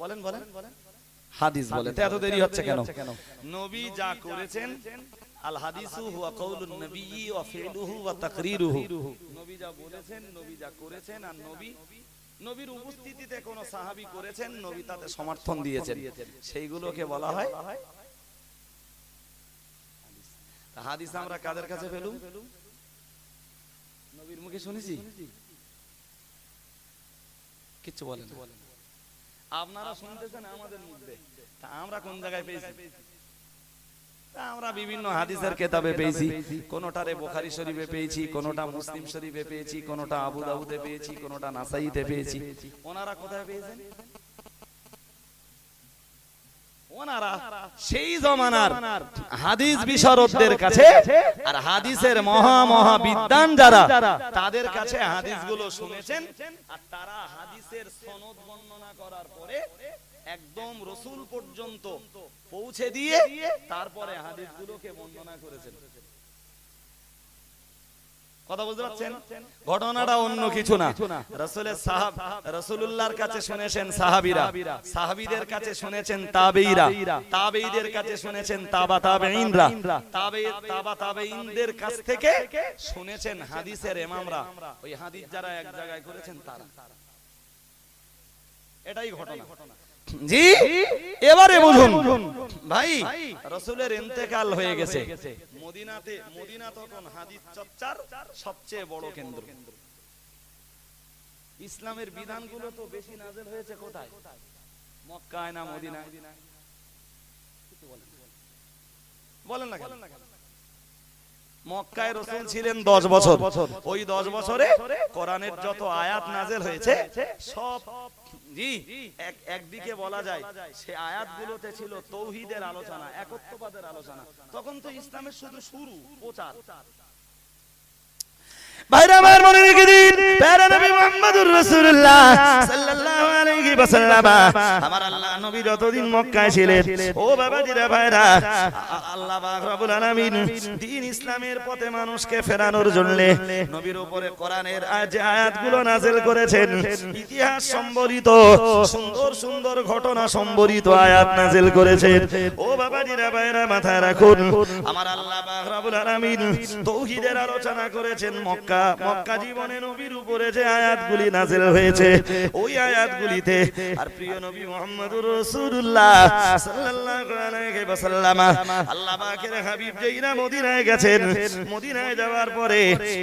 বলেন বলেন হাদিস বলে। তো এত দেরি হচ্ছে কেন? নবী যা করেছেন, আল হাদিসু হুয়া কাউলুন নবী ওয়া ফিলুহু ওয়া তাকরিরুহু, নবী যা বলেছেন, নবী যা করেছেন, আর নবীর উপস্থিতিতে কোন সাহাবী করেছেন, নবী তাতে সমর্থন দিয়েছেন, সেইগুলোকে বলা হয় হাদিস। আমরা কাদের কাছে পেলুম? নবীর মুখে শুনেছি? কিচ্ছু বলেন না। আপনারা শুনতেছেন আমাদের মধ্যে, তা আমরা কোন জায়গায় পেয়েছি? আমরা বিভিন্ন হাদিসের কিতাবে পেয়েছি, কোনটারে বুখারী শরীফে পেয়েছি, কোনটা মুসলিম শরীফে পেয়েছি, কোনটা আবু দাউদে পেয়েছি, কোনটা নাসাইতে পেয়েছি। ওনারা কোথায় পেয়েছেন? ওনারা সেই জমানার হাদিস বিশারদদের কাছে, আর হাদিসের মহা মহা বিদ্বান যারা, তাদের কাছে হাদিসগুলো শুনেছেন, আর তারা হাদিসের সনদ বর্ণনা করার পরে একদম রসুল পর্যন্ত পৌঁছে দিয়ে তারপরে হাদিসগুলোকে বর্ণনা করেছেন। কথা বুঝতে পারছেন? ঘটনাটা অন্য কিছু না। রাসূলুল্লাহর কাছে শুনেছেন সাহাবীরা, সাহাবীদের কাছে শুনেছেন তাবেঈরা, তাবেঈদের কাছে শুনেছেন তাবা তাবেঈনরা, তাবা তাবেঈনদের কাছ থেকে শুনেছেন হাদিসের ইমামরা। ওই হাদিস যারা এক জায়গায় করেছেন তারা। এটাই ঘটনা। জি, এবারে বুঝুন ভাই, রাসূলের ইন্তেকাল হয়ে গেছে মদিনাতে। মদিনা তখন হাদিস চর্চার সবচেয়ে বড় কেন্দ্র। ইসলামের বিধানগুলো তো বেশি নাযিল হয়েছে কোথায়? মক্কায় না মদিনায়? বলেন না কেন? মক্কায় রাসূল ছিলেন 10 বছর। ওই 10 বছরে কোরআনের যত আয়াত নাযিল হয়েছে সব, জি, একদিকে বলা যায় সে আয়াতগুলোতে ছিল তৌহিদের আলোচনা, একত্ববাদের আলোচনা। তখন তো ইসলামের শুধু শুরু, প্রচার। ভাইরা আমার মনে রেখে দিন, প্যারা নবী মুহাম্মদুর রাসূলুল্লাহ সাল্লাল্লাহু আলাইহি ওয়াসাল্লাম, আমার আল্লাহ নবী যতদিন মক্কায় ছিলেন, ও বাবাজিরা ভাইরা, আল্লাহ পাক রব্বুল আলামিন দ্বীন ইসলামের পথে মানুষকে ফেরানোর জন্য নবীর উপরে কোরআনের যে আয়াতগুলো নাযিল করেছেন, ইতিহাস সম্বলিত সুন্দর সুন্দর ঘটনা সম্বলিত আয়াত নাযিল করেছেন। ও বাবাজিরা ভাইরা, মাথায় রাখুন, আমার আল্লাহ পাক রব্বুল আলামিন তাওহীদের আলোচনা করেছেন মক্কা জীবনে নবীর উপরে যে আয়াতগুলি নাযিল হয়েছে, ওই আয়াতগুলিতে আর প্রিয় নবী মুহাম্মদুর রাসূলুল্লাহ সাল্লাল্লাহু আলাইহি ওয়াসাল্লাম, আল্লাহ পাকের হাবিব যেইনা মদিনায় গেছেন, মদিনায় যাওয়ার পরে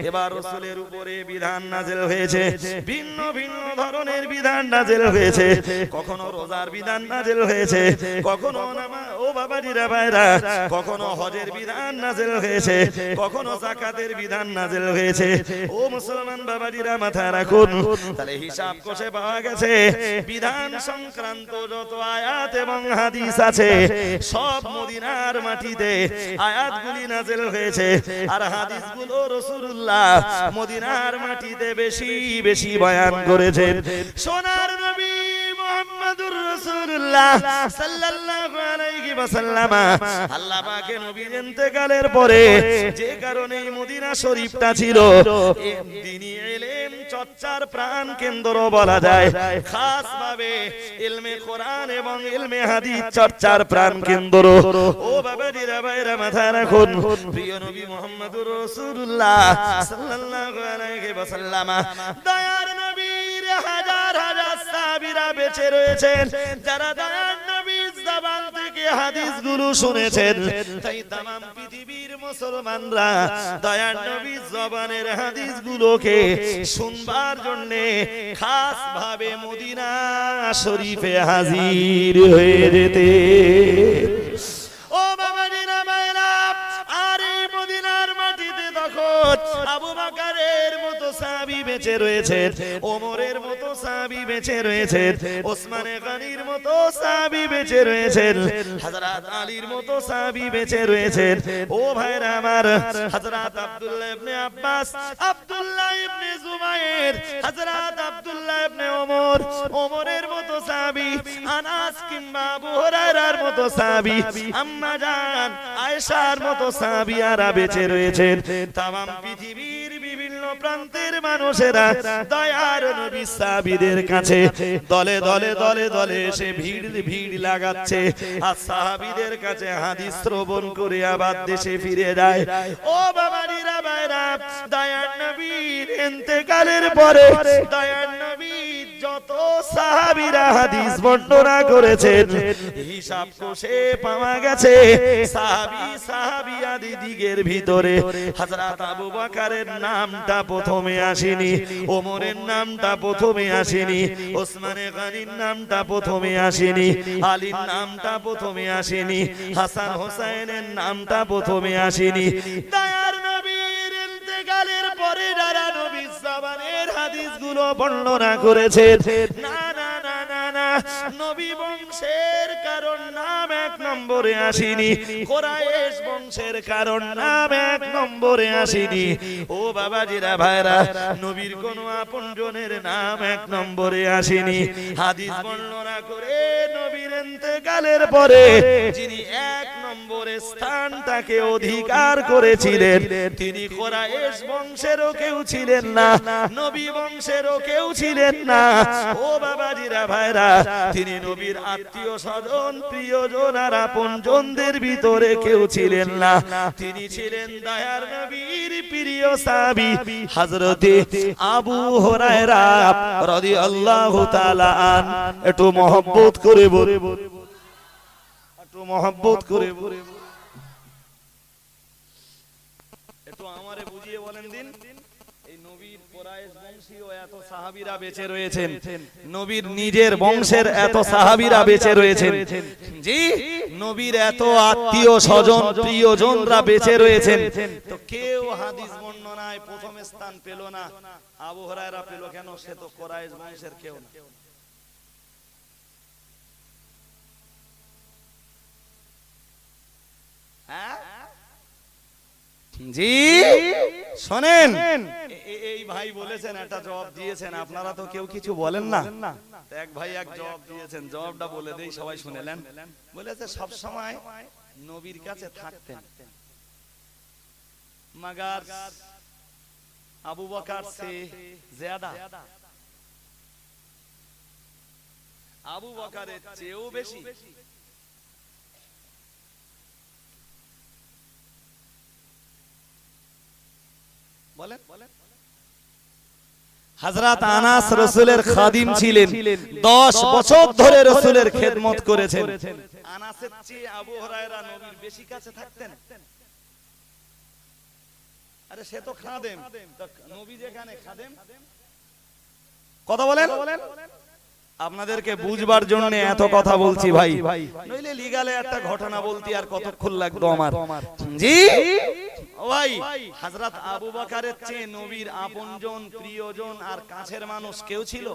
এবার রাসূলের উপরে বিধান নাযিল হয়েছে, ভিন্ন ভিন্ন ধরনের বিধান নাযিল হয়েছে। কখনো রোজার বিধান নাযিল হয়েছে, কখনো নামাজ, ও বাবাজিরা ভাইরা, কখনো হজের বিধান নাযিল হয়েছে, কখনো যাকাতের বিধান নাযিল হয়েছে। ও মুসলমান বাবাজিরা, মাথায় রাখুন, তাহলে হিসাব কষে পাওয়া গেছে বিধান সংক্রান্ত যত আয়াত এবং হাদিস আছে সব মদিনার মাটিতে আয়াতগুলি নাযিল হয়েছে, আর হাদিসগুলো রাসূলুল্লাহ মদিনার মাটিতে বেশি বেশি বয়ান করেছেন। সোনার নবী মুহাম্মদুর রাসূলুল্লাহ সাল্লাল্লাহু আলাইহি ওয়াসাল্লাম, আল্লাহ পাকের নবীর ইন্তেকালের পরে যে কারণে মদিনা শরীফটা ছিল দ্বীনি ইলম চর্চার প্রাণ কেন্দ্র বলা যায়, খাস ভাবে ইলমে কোরআন এবং ইলমে হাদিস চর্চার প্রাণ কেন্দ্র। ও বাবাজিরা ভাইরা, মাথায় রাখুন, প্রিয় নবী মুহাম্মদুর রাসূলুল্লাহ সাল্লাল্লাহু আলাইহি ওয়াসাল্লাম, দয়ার নবীর হাজার হাজার সাহাবীরা বেঁচে রয়েছেন, যারা দয়ার নবীর জবান থেকে হাদিসগুলো শুনেছেন। তাই तमाम পৃথিবীর মুসলমানরা দয়ার নবীর জবানের হাদিসগুলোকে শুনবার জন্য খাস ভাবে মদিনা শরীফে হাজির হয়ে যেতে। ও বাবাজিরা ভাইরা, আর এই মদিনার মাটিতে তখন আবু বকরের মতো সাহাবী বেঁচে রয়েছেন, ওমরের মতো সাহাবী বেঁচে রয়েছেন, ওসমানে গনির মতো সাহাবী বেঁচে রয়েছেন, হযরত আলীর মতো সাহাবী বেঁচে রয়েছেন। ও ভাইরা আমার, হযরত আব্দুল্লাহ ইবনে আব্বাস, আব্দুল্লাহ ইবনে জুবায়ের, হযরত আব্দুল্লাহ ইবনে ওমর, ওমরের মতো সাহাবী, আনাস কিংবা আবু হুরায়রার মতো সাহাবী, আম্মা জান আয়েশার মতো সাহাবীরা বেঁচে রয়েছেন। তামাম পৃথিবীর বিভিন্ন প্রান্তের মানুষেরা দয়ার নবী সাহাবীদের কাছে দলে দলে দলে দলে এসে ভিড় লাগাচ্ছে, আর সাহাবীদের কাছে হাদিস শ্রবণ করে আবার দেশে ফিরে যায়। ও বাবাজিরা ভাইরা, দয়ার নবীর ইন্তেকালের পরে দয়ার নবী যত সাহাবীরা হাদিস বর্ণনা করেছেন, হিসাব কষে পাওয়া গেছে সাহাবী দিগের ভিতরে হযরত আবু বকরের নামটা প্রথমে আসেনি, ওমরের নামটা প্রথমে আসেনি, ওসমানে গনির নামটা প্রথমে আসেনি, আলীর নামটা প্রথমে আসেনি, হাসান হোসেনের নামটা প্রথমে আসেনি। দয়ার নবীর ইন্তেকালের পরে যারা নবীর জবানের হাদিসগুলো বর্ণনা করেছেন, না না না না না, নবী বংশের কারণ নাম এক নম্বরে আসেনি, কুরাইশ বংশের কারণ নাম এক নম্বরে আসেনি। ও বাবাজিরা ভাইরা, নবীর কোন আপনজনের নাম এক নম্বরে আসেনি। হাদিস বর্ণনা করে নবীর ইন্তেকালের পরে যিনি এক নম্বরে স্থানটাকে অধিকার করেছিলেন, তিনি কুরাইশ বংশেরও কেউ ছিলেন না, নবী বংশেরও কেউ ছিলেন না। ও বাবাজিরা ভাইরা, তিনি নবীর আত্মীয় স্বজন, প্রিয়জন আর আপনজনদের ভিতরে কেউ ছিলেন না। তিনি ছিলেন দয়ার নবীর প্রিয় সাহাবী হযরতে আবু হুরায়রা রাদিয়াল্লাহু তাআলা আন। একটু মহব্বত করে বলে, একটু মহব্বত করে বলে, একটু আমারে বুঝিয়ে বলেন দিন, এই নবীর কুরাইশ বংশীয় এত সাহাবীরা বেঁচে রয়েছেন, নবীর নিজের বংশের এত সাহাবীরা বেঁচে রয়েছেন, জি নবীর এত আত্মীয় স্বজন প্রিয়জনরা বেঁচে রয়েছেন, তো কেউ হাদিস বর্ণনায় প্রথম স্থান পেল না। আবু হুরায়রা পেল কেন? সে তো কুরাইশ বংশের কেউ না। জি শোনেন, এই ভাই বলেছেন, একটা জবাব দিয়েছেন, আপনারা তো কেউ কিছু বলেন না। এক ভাই এক জবাব দিয়েছেন, জবাবটা বলে দেই, সবাই শুনেলেন। বলেছে সব সময় নবীর কাছে থাকতেন, মগার আবু বকর সে ज्यादा, আবু বকরের চেয়েও বেশি। বলেন, হযরত আনাস রাসূলের খাদিম ছিলেন, 10 বছর ধরে রাসূলের খেদমত করেছেন। আনাসের চেয়ে আবু হুরায়রা নবীর বেশি কাছে থাকতেন। আরে সে তো খাদেম, নবী যেখানে খাদেম। কথা বলেন, আপনাদেরকে বুঝবার জন্য এত কথা বলছি ভাই, নইলে লিগালে একটা ঘটনা বলতে আর কতক্ষণ লাগতো আমার। জি ও ভাই, হযরত আবু বকরের চেয়ে নবীর আপনজন প্রিয়জন আর কাছের মানুষ কেউ ছিল?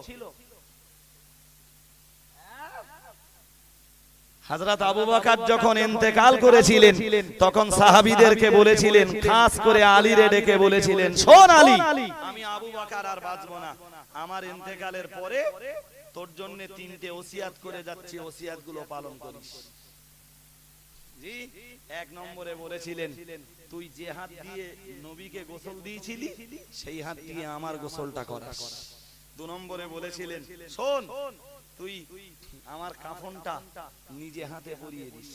হযরত আবু বকর যখন ইন্তেকাল করেছিলেন, তখন সাহাবীদেরকে বলেছিলেন, খাস করে আলীরে ডেকে বলেছিলেন, শোন আলী, আমি আবু বকর আর বাঁচব না, আমার ইন্তেকালের পরে তোর জন্য 3টে ওসিয়াত করে যাচ্ছি, ওসিয়াতগুলো পালন করিস। জি, 1 নম্বরে বলেছিলেন, তুই যে হাত দিয়ে নবীকে গোসল দিয়েছিলি সেই হাত দিয়ে আমার গোসলটা করাস। 2 নম্বরে বলেছিলেন, শোন, তুই আমার কাফনটা নিজে হাতে পরিয়ে দিস,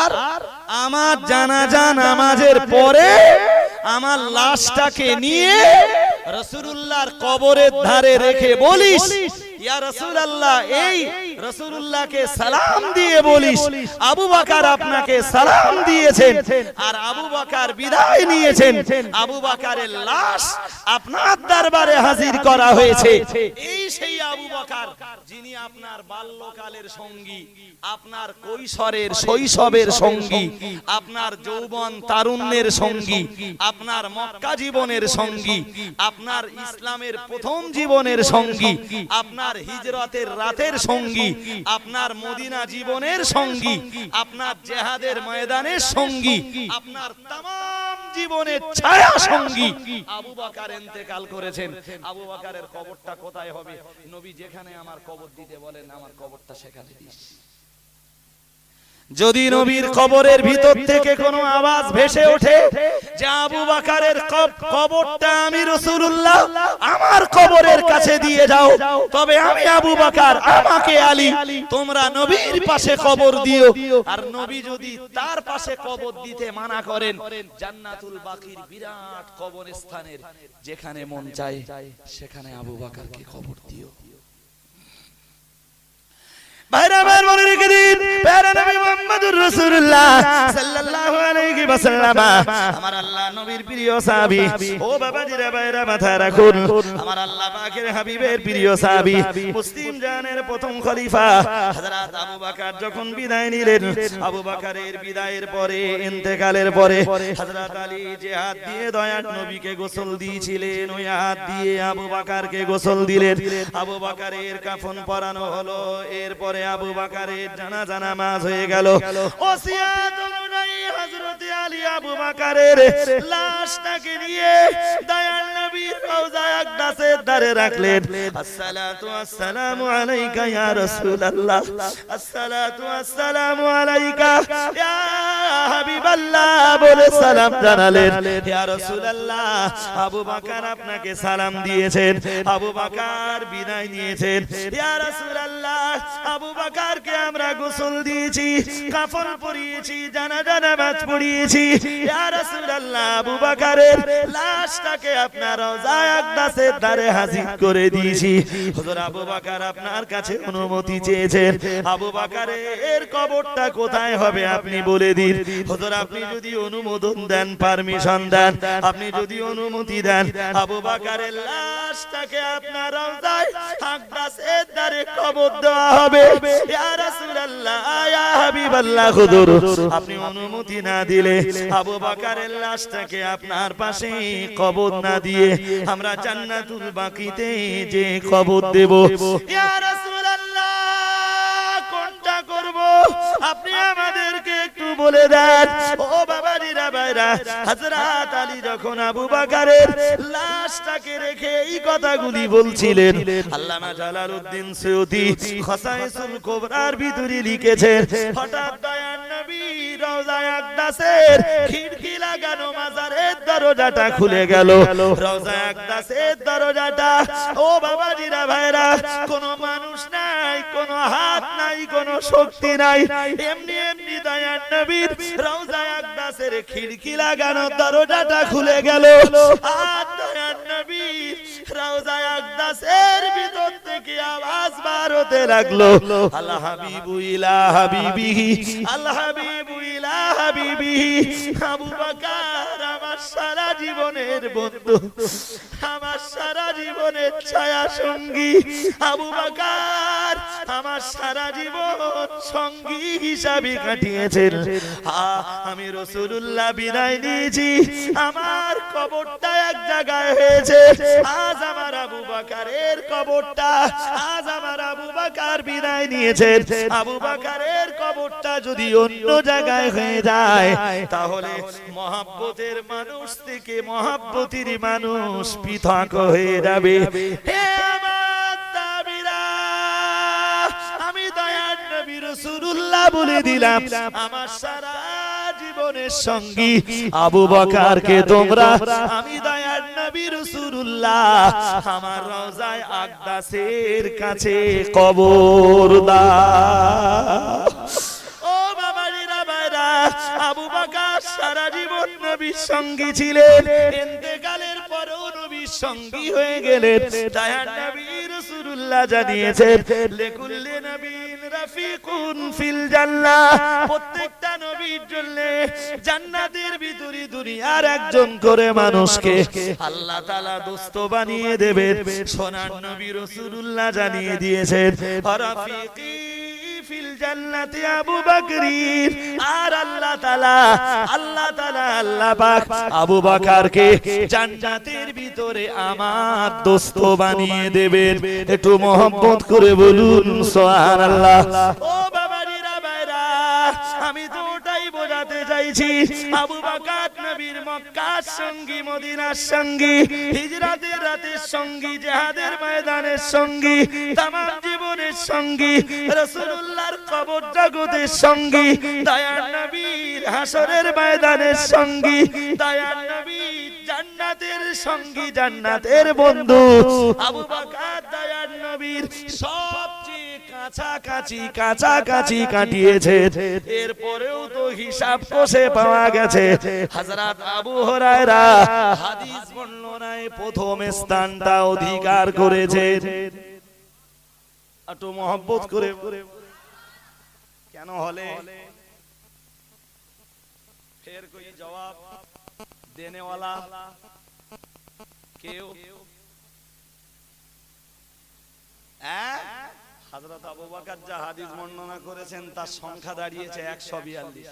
আর আমার জানাজা নামাজের পরে আমার লাশটাকে নিয়ে রাসূলুল্লাহর কবরের ধারে রেখে বলিস, ইয়া রাসূলুল্লাহ, এই রাসূলুল্লাহকে সালাম দিয়ে বলিস আবু বকর আপনাকে সালাম দিয়েছেন, আর আবু বকর বিদায় নিয়েছেন, আবু বকরের লাশ আপনার দরবারে হাজির করা হয়েছে। এই সেই আবু বকর বকর যিনি আপনার বাল্যকালের সঙ্গী, আপনার কৈশোরের শৈশবের সঙ্গী, আপনার যৌবন তারুণ্যের সঙ্গী, আপনার মক্কা জীবনের সঙ্গী, আপনার ইসলামের প্রথম জীবনের সঙ্গী, আপনার হিজরতের রাতের সঙ্গী, আপনার মদিনা জীবনের সঙ্গী, আপনার জিহাদের ময়দানের সঙ্গী, আপনার तमाम জীবনের ছায়া সঙ্গী আবু বকর ইন্তেকাল করেছেন। আবু বকরের কবরটা কোথায় হবে? নবী যেখানে আমার কবর দিতে বলেন আমার কবরটা সেখানে দিস। যদি নবীর কবরের ভিতর থেকে কোনো আওয়াজ ভেসে ওঠে যে আবু বকরের কবরটা আমি রাসূলুল্লাহ আমার কবরের কাছে দিয়ে যাও, তবে আমি আবু বকর আমাকে আলী তোমরা নবীর পাশে কবর দিও। আর নবী যদি তার পাশে কবর দিতে মানা করেন, জান্নাতুল বাকির বিরাট কবরস্থানের যেখানে মন চায় সেখানে আবু বকরকে কবর দিও। ভাইরা ভাই মনে রেখে দিন, প্যারা নবী মুহাম্মদুর রাসূলুল্লাহ সাল্লাল্লাহু আলাইহি ওয়াসাল্লাম আমার আল্লাহ নবীর প্রিয় সাহাবী। ও বাবাজিরা ভাইরা মাথা রাখুন, আমার আল্লাহ পাকের হাবিবের প্রিয় সাহাবী মুসলিম জানের প্রথম খলিফা হযরত আবু বকর যখন বিদায় নিলেন, আবু বকরের বিদায়ের পরে ইন্তেকালের পরে হযরত আলী যে হাত দিয়ে দয়ার নবীকে গোসল দিয়েছিলেন, ওই হাত দিয়ে আবু বকরকে গোসল দিলেন। আবু বকরের কাফন পরানো হলো, এরপরে আবু বকরের জানাজা নামাজ হয়ে গেল। ওসিয়ত অনুযায়ী হযরত আলী আবু বকরের লাশটাকে নিয়ে দয়াল নবীর রওজা আকদাসের ধারে রাখলেন। আসসালাতু আসসালামু আলাইকা ইয়া রাসূলুল্লাহ, আসসালাতু আসসালামু আলাইকা ইয়া হাবিবাল্লাহ বলে সালাম জানালেন। ইয়া রাসূলুল্লাহ আবু বকর আপনাকে সালাম দিয়েছেন, আবু বকর বিদায় নিয়েছেন। ইয়া রাসূলুল্লাহ আবু বকরকে আমরা গোসল দিয়েছি, কাফন পরিয়েছি, জানাজা নামাজ পড়িয়েছি। ইয়া রাসূলুল্লাহ আবু বকরের লাশটাকে আপনার রওজা আকদাসের ধারে হাজির করে দিয়েছি। হুজুর আবু বকর আপনার কাছে অনুমতি চেয়েছেন, আবু বকরের কবরটা কোথায় হবে আপনি বলে দিন। হুজুর আপনি যদি অনুমোদন দেন, পারমিশন দেন, আপনি যদি অনুমতি দেন, আবু বকরের লাশটাকে আপনার রওজা আকদাসের ধারে কবর দেওয়া হবে। ইয়া রাসূলুল্লাহ ইয়া হাবিবাল্লাহ হুজুর আপনি অনুমতি না দিলে আবু বকরের লাশটাকে আপনার পাশে কবর না দিয়ে আমরা জান্নাতুল বাকিতে যে কবর দেব। ইয়া রাসূলুল্লাহ কোনটা করব আপনি আমাদেরকে একটু বলে দেন। ও বাবাজিরা ভাইরা, হযরত আলী যখন আবু বকরের লাশটাকে রেখে এই কথাগুলি বলছিলেন, আল্লামা জালালউদ্দিন সৈয়দী খাসায়েসুল কুবরার ভিতরে লিখেছেন, হঠাৎ দয়ার নবী রওজা আকদাসের খিড়কি লাগানো মাজারের দরজাটা খুলে গেল। রওজা আকদাসের দরজাটা, ও বাবাজিরা ভাইরা, কোনো মানুষ নাই, কোনো হাত নাই, কোনো শক্তি নাই, এমনি এমনি দয়ার নবীর রওজা আকদাসের খিড়কি লাগানো দরজাটা খুলে গেল। আর দয়ার নবী রওজা আকদাসের ভিতর থেকে আওয়াজ বার হতে লাগলো, আল হাবিবু ইলা হাবিবিহি, আল হাবিবু ইলা হাবিবিহি। আবু বকর আমার সারা জীবনের বন্ধু, আমার সারা জীবনের ছায়া সঙ্গী। আবু বকর আমার সারা জীবন সঙ্গী হিসাবে কাটিয়েছেন। আমি রাসূলুল্লাহ বিদায় নিয়েছি, আমার কবরটা এক জায়গায় হয়েছে। আজ আমার আবু বকরের কবরটা, আজ আমার আবু বকর বিদায় নিয়েছেন, আবু বকরের কবরটা যদি অন্য জায়গায় হয়ে যায় তাহলে মহব্বতের মানুষ থেকে মহব্বতের মানুষ পৃথক হয়ে যাবে। হে আমার দাবিরা, আমি দয়ার নবী রাসূলুল্লাহ বলে দিলাম, আমার সারা জীবনের সঙ্গী আবু বকরকে তোমরা আমি দয়ার নবী রাসূলুল্লাহ আমার রওজায়ে আকদাসের কাছে কবর দাও। ও বাবাজিরা ভাইরা, আবু বকর সারা জীবন নবীর সঙ্গী ছিলেন, ইন্তেকালের পরেও নবীর সঙ্গী হয়ে গেলেন। দয়ার নবী রাসূলুল্লাহ জানিয়েছেন, লিকুল্লি নবীন রাফিকুন ফিল জান্নাহ, প্রত্যেকটা নবীর জন্য জান্নাতের ভিতরে দুনিয়ার একজন করে মানুষকে আল্লাহ তাআলা দোস্ত বানিয়ে দেবেন। সোনার নবী রাসূলুল্লাহ জানিয়ে দিয়েছেন রাফিকি ফিল জান্নাতি আবু বকর, আর আল্লাহ তাআলা আল্লাহ পাক আবু বকরকে জান্নাতের ভিতরে আমার দোস্ত বানিয়ে দেবেন। একটু মহব্বত করে বলুন সুবহানাল্লাহ। ও বাবাজিরা ভাইরা, আমি তো ওটাই বোঝাতে চাইছি, আবু বকর নবীর মক্কার সঙ্গী, মদিনার সঙ্গী, হিজরাতের রাতের সঙ্গী, জিহাদের ময়দানের সঙ্গী, তামাম জীবনের সঙ্গী, রাসূলুল্লাহর কবর জগতের সঙ্গী, দয়ার নবীর হাসরের ময়দানের সঙ্গী, দয়ার নবীর জান্নাতের সঙ্গী, জান্নাতের বন্ধু আবু বকর দয়ার নবীর সবচেয়ে কাছাকাছি কাটিয়েছে। এরপরেও তো হিসাব কষে পাওয়া গেছে হযরত আবু হুরায়রা হাদিস বর্ণনায় প্রথম স্থানটা অধিকার করেছে। একটু মহব্বত করে কেন হলে ফের কোই জবাব দেনে वाला কেউ? হযরত আবু বকর যা হাদিস বর্ণনা করেছেন তার সংখ্যা দাঁড়িয়েছে 142।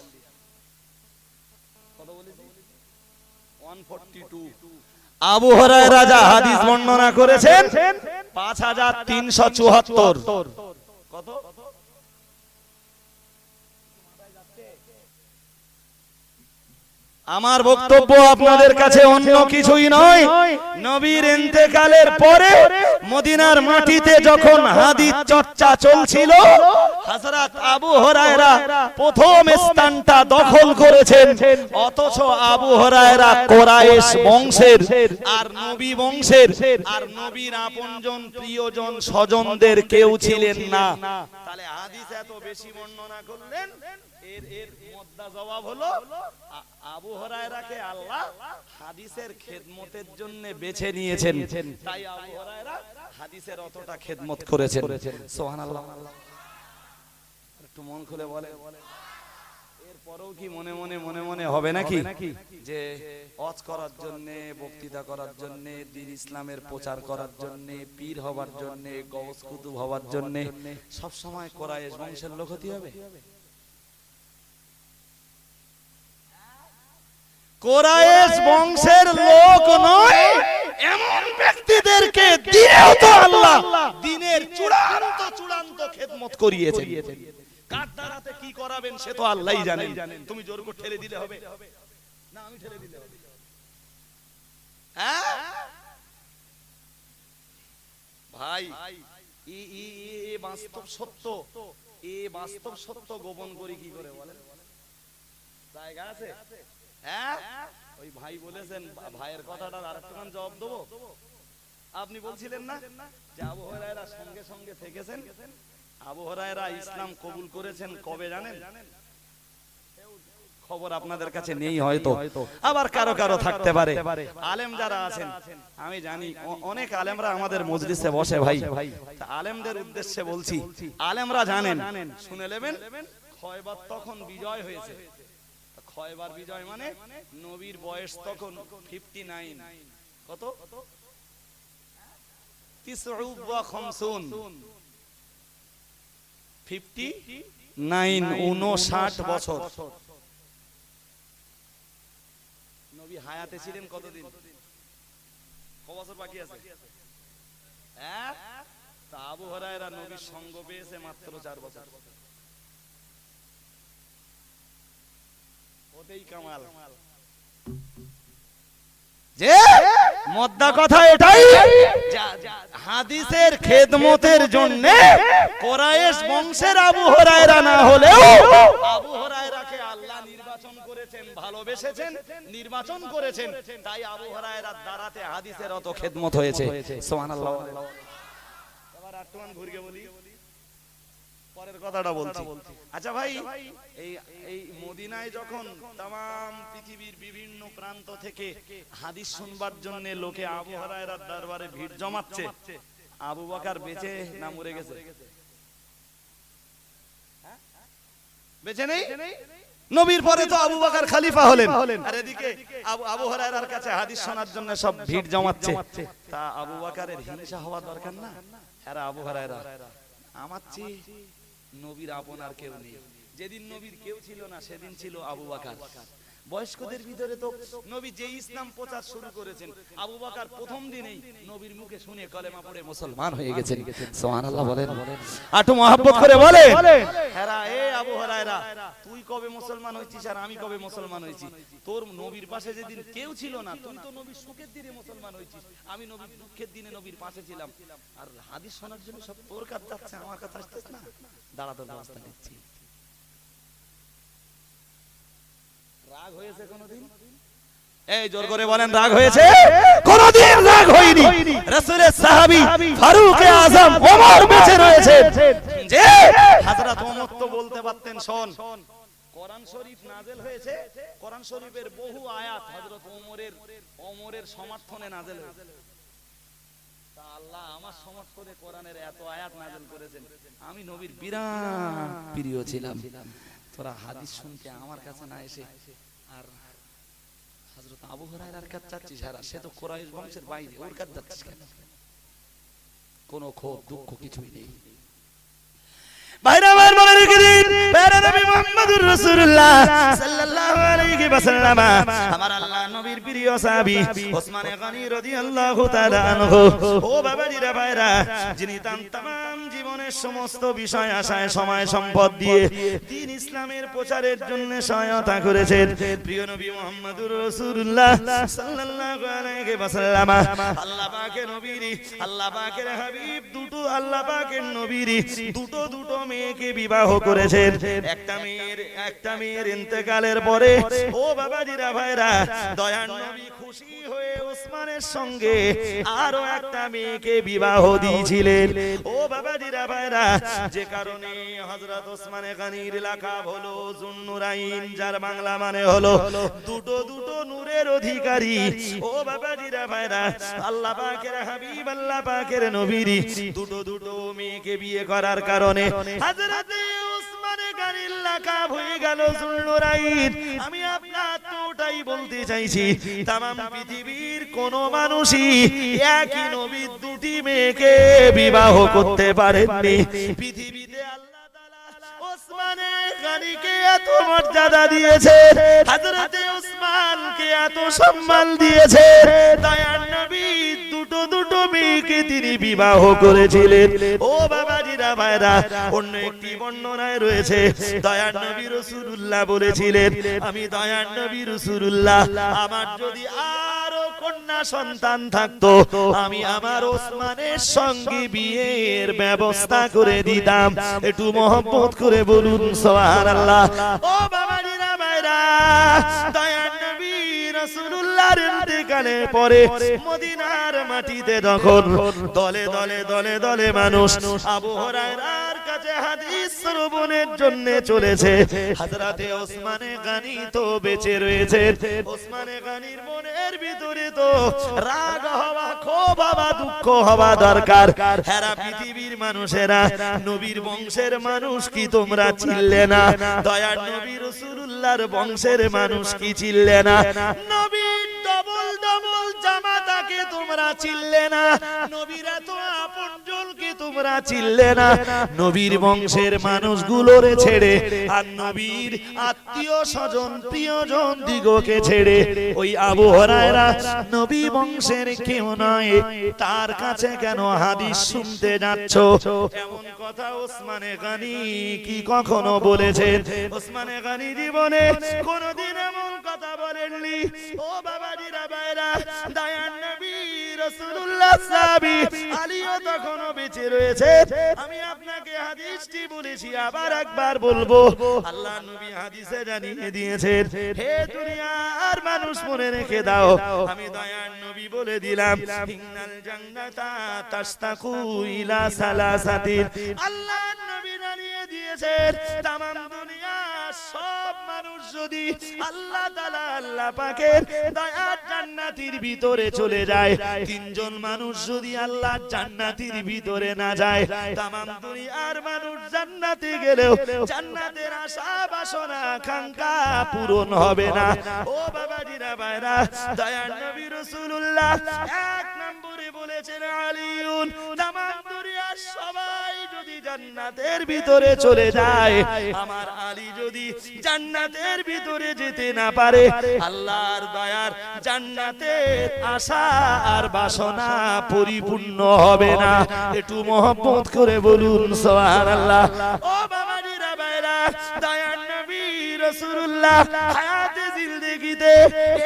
কত বলেছি? 142। আবু হুরায়রা যা হাদিস বর্ণনা করেছেন 5374। কত? আমার বক্তব্য আপনাদের কাছে অন্য কিছুই নয়, নবীর ইন্তেকালের পরে মদিনার মাটিতে যখন হাদিস চর্চা চলছিল, হযরত আবু হুরায়রা প্রথম স্থানটা দখল করেছেন। অথচ আবু হুরায়রা কুরাইশ বংশের আর নবী বংশের আর নবীর আপনজন, প্রিয়জন, স্বজনদের কেউ ছিলেন না। তাহলে হাদিস এত বেশি বর্ণনা করলেন, এর মুদ্দা জবাব হলো আবু হুরায়রাকে আল্লাহ হাদিসের খেদমতের জন্য বেছে নিয়েছেন, তাই আবু হুরায়রা হাদিসের অতটা খেদমত করেছেন। সুবহানাল্লাহ। একটু মন খুলে বলে, এরপরেও কি মনে মনে হবে নাকি যে ওয়াজ করার জন্য, বক্তৃতা করার জন্য, দ্বীন ইসলামের প্রচার করার জন্য, পীর হবার জন্য, গওস কুতুব হবার জন্য সব সময় কুরাইশ বংশের লোক হতে হবে? কুরাইশ বংশের লোক নয় এমন ব্যক্তিদেরকে দিয়েও তো আল্লাহ দ্বীনের চূড়ান্ত খেদমত করিয়েছেন। কার দ্বারাতে কি করাবেন সে তো আল্লাহই জানেন। তুমি জোর করে ঠেলে দিলে হবে না, আমি ঠেলে দিলে হবে? হ্যাঁ ভাই, এই বাস্তব সত্য, এই বাস্তব সত্য গোপন করি কি করে বলেন? জায়গা আছে? হ্যাঁ, ওই ভাই বলেছেন, ভাইয়ের কথাটার আরেকটুখান জবাব দেবো। আপনি বলছিলেন না যে আবু হুরায়রা সঙ্গে সঙ্গে থেকেছেন? আবু হুরায়রা ইসলাম কবুল করেছেন কবে জানেন? খবর আপনাদের কাছে নেই হয়তো, আবার কারো কারো থাকতে পারে। আলেম যারা আছেন, আমি জানি অনেক আলেমরা আমাদের মজলিসে বসে ভাই, আলেমদের উদ্দেশ্যে বলছি, আলেমরা জানেন, শুনে নেবেন। খয়বার তখন বিজয় হয়েছে। খয়বার বিজয় মানে নবীর বয়স তখন 59। কত? 59, 59 বছর। নবী হায়াতে ছিলেন কতদিন? কত বছর বাকি আছে? তা আবু হুরায়রা নবীর সঙ্গ পেয়েছে মাত্র 4 বছর। ওতেই কামাল। যে মুদ্দা কথা এটাই, হাদিসের খেদমতের জন্য কুরাইশ বংশের আবু হুরায়রা না হলেও আবু হুরায়রাকে আল্লাহ নির্বাচন করেছেন, ভালোবেসেছেন, নির্বাচন করেছেন, তাই আবু হুরায়রার দ্বারাতে হাদিসের অত খেদমত হয়েছে। সুবহানাল্লাহ। এবার আটমান ঘুরিয়ে বলি, পরের কথাটা বলছি। আচ্ছা ভাই, এই মদিনায় যখন তাম পৃথিবীর বিভিন্ন প্রান্ত থেকে হাদিস শুনবার জন্য লোকে আবু হুরায়রার দরবারে ভিড় জমাচ্ছে, আবু বকর বেঁচে না মরে গেছে? বেঁচে নেই। নবীর পরে তো আবু বকর খলিফা হলেন, আর এদিকে আবু হুরায়রার কাছে হাদিস শোনার জন্য সব ভিড় জমাচ্ছে। তা আবু বকরের হিংসা হওয়া দরকার না? এরা আবু হুরায়রা আমার চেয়ে নবীর আপন আর কেউ নেই। যেদিন নবীর কেউ ছিল না সেদিন ছিল আবু বকর। বয়স্কদের ভিতরে তো নবী যে ইসলাম প্রচার শুরু করেছেন, আবু বকর প্রথম দিনেই নবীর মুখে শুনে কলেমা পড়ে মুসলমান হয়ে গেছেন। সুবহানাল্লাহ বলেন, আটু মহব্বত করে বলে হেরা এ আবু হুরায়রা, তুই কবে মুসলমান হয়েছিস আর আমি কবে মুসলমান হয়েছি? তোর নবীর পাশে যেদিন কেউ ছিল না, তুই তো নবীর সুখের দিনে মুসলমান হয়েছিস, আমি নবীর দুঃখের দিনে নবীর পাশে ছিলাম। আর হাদিস শোনার জন্য সব তোর কাছে যাচ্ছে, আমার কাছে আসতেছ না। দাঁড়াতে ব্যবস্থা নিচ্ছি। রাগ হয়েছে কোনদিন? এই জোর করে বলেন, রাগ হয়েছে? কোনদিন রাগ হয়নি। রাসূলের সাহাবী ফারুক আযম ওমর বেঁচে রয়েছেন, যে হযরত ওমর তো বলতে পারতেন, শোন কোরআন শরীফ নাযিল হয়েছে, কোরআন শরীফের বহু আয়াত হযরত ওমরের সমর্থনে নাযিল হয়েছে। তা আল্লাহ আমার সমর্থনে কোরআনের এত আয়াত নাযিল করেছেন, আমি নবীর বিরাট প্রিয় ছিলাম। তোরা হাদিস শুনতে আমার কাছে না এসে আর হযরত আবু হুরায়রার কাছে যাচ্ছিস, সে তো কুরাইশ বংশের বাইরে, ওর কাছে যাচ্ছিস কেন? কোনো ক্ষোভ দুঃখ কিছুই নেই। ভাইরা আমার মনে রেখে দিন, প্যারা নবী মুহাম্মদুর রাসূলুল্লাহ সাল্লাল্লাহু আলাইহি ওয়াসাল্লাম আমার আল্লাহ নবীর প্রিয় সাহাবী ওসমান গনি রাদিয়াল্লাহু তাআলা আনহু। ও বাবাজিরা ভাইরা, যিনি তাম জীবনের সমস্ত বিষয় আশায় সময় সম্পদ দিয়ে দ্বীন ইসলামের প্রচারের জন্য সহায়তা করেছেন, প্রিয় নবী মুহাম্মদুর রাসূলুল্লাহ সাল্লাল্লাহু আলাইহি ওয়াসাল্লাম আল্লাহ পাকের নবীর, আল্লাহ পাকের হাবিব দুটো, আল্লাহ পাকের নবীর দুটো মেয়েকে বিবাহ করেছেন। একটা মেয়ের ইন্তেকালের পরে ও বাবাজিরা ভাইরা, দয়ার নবী খুশি হয়ে ওসমানের সঙ্গে আরো একটা মেয়েকে বিবাহ দিয়েছিলেন। ও বাবাজিরা ভাইরা, যে কারণে হযরত ওসমান গনির লাকাব হলো যুন্নুরাইন, যার বাংলা মানে হলো দুটো নূরের অধিকারী। ও বাবাজিরা ভাইরা, আল্লাহ পাকের হাবিব, আল্লাহ পাকের নবীর দুটো মেয়েকে বিয়ে করার কারণে হযরত ওসমান গনির লাকাব হয়ে গেল যুন্নুরাইন। আমি আপনার তোটাই বলতে চাইছি, तमाम পৃথিবীর কোন মানুষই একই নবীর দুটি মেয়েকে বিবাহ করতে পারেননি। পৃথিবীতে আল্লাহ তাআলা ওসমানে গনিকে এত মর্যাদা দিয়েছে, হযরতে ওসমানকে এত সম্মান দিয়েছে, দয়ার নবী দুটো মেয়েকে তিনি বিবাহ করেছিলেন। ও বাবাজিরা ভাইরা, অন্য একটি বর্ণনায় রয়েছে দয়ার নবী রাসূলুল্লাহ বলেছিলেন, আমি দয়ার নবী রাসূলুল্লাহ, আমার যদি আরো কন্যা সন্তান থাকতো, আমি আমার ওসমানের সঙ্গে বিয়ের ব্যবস্থা করে দিতাম। একটু মহব্বত করে বলুন সুবহানাল্লাহ। ও বাবাজিরা ভাইরা, দয়ার নবী রাসূলুল্লাহর ইন্তেকালের পরে মদিনার মাটিতে যখন দলে মানুষ আবু হুরায়রার কাছে হাদিস শ্রবণের জন্য চলেছে, হযরতে ওসমানে গনি তো বেঁচে রয়েছে। ওসমানে গনির মনের ভিতরে তো রাগ হওয়া, ক্ষোভ হওয়া, দুঃখ হওয়া দরকার। সারা পৃথিবীর মানুষেরা, নবীর বংশের মানুষ কি তোমরা চিনলে না? দয়ার নবী রাসূলুল্লাহর বংশের মানুষ কি চিনলে না? নবীর ডবল জামাতাকে তোমরা চিনলে না? নবীর এত আপনজনকে তোমরা চিনলে না? নবীর বংশের মানুষগুলোরে ছেড়ে আর নবীর আত্মীয় স্বজন প্রিয়জন দিগকে ছেড়ে ওই আবু হুরায়রা নবী বংশের কেউ নয়, তার কাছে কেন হাদিস শুনতে যাচ্ছ? এমন কথা ওসমানে গনি কি কখনো বলেছেন? ওসমানে গনি জীবনে কোনদিন এমন কথা বলেননি। ও বাবাজিরা ভাইরা, দয়ার নবী রাসূলুল্লাহ সাহাবী আলীও তখনো বেঁচে রয়েছে। আমি আপনাকে হাদিসটি বলেছি, আবার একবার বলবো, আল্লাহ নবী হাদিসে জানিয়ে দিয়েছেন, হে দুনিয়ার মানুষ মনে রেখে দাও, আমি দয়ার নবী বলে দিলাম, ইন্নাল জান্নাতা তাশতাকু ইলা সালাসাতিন। আল্লাহ নবী জানিয়ে দিয়েছেন, तमाम দুনিয়া সব মানুষ যদি আল্লাহ তাআলা আল্লাহ পাকের দয়ার জান্নাতের ভিতরে চলে যায়, তিনজন মানুষ যদি আল্লাহ জান্নাতের ভিতরে না যায়, তামাম দুনিয়ার মানুষ জান্নাতে গেলেও জান্নাতের আশা বাসনা আকাঙ্ক্ষা পূরণ হবে না। ও বাবাজিরা ভাইরা, দয়ার নবী রাসূলুল্লাহ এক নম্বরে বলেছেন আলিউন, তামাম দুনিয়ার সবাই যদি জান্নাতের ভিতরে চলে যায়, আমার আলী যদি জান্নাতের ভিতরে যেতে না পারে, আল্লাহর দয়ার জান্নাতের আশা আর বাসনা পরিপূর্ণ হবে না। একটু মহব্বত করে বলুন সুবহানাল্লাহ। ও বাবাজিরা ভাইরা, দয়ার নবী রাসূলুল্লাহ হায়াতে জিন্দেগিতে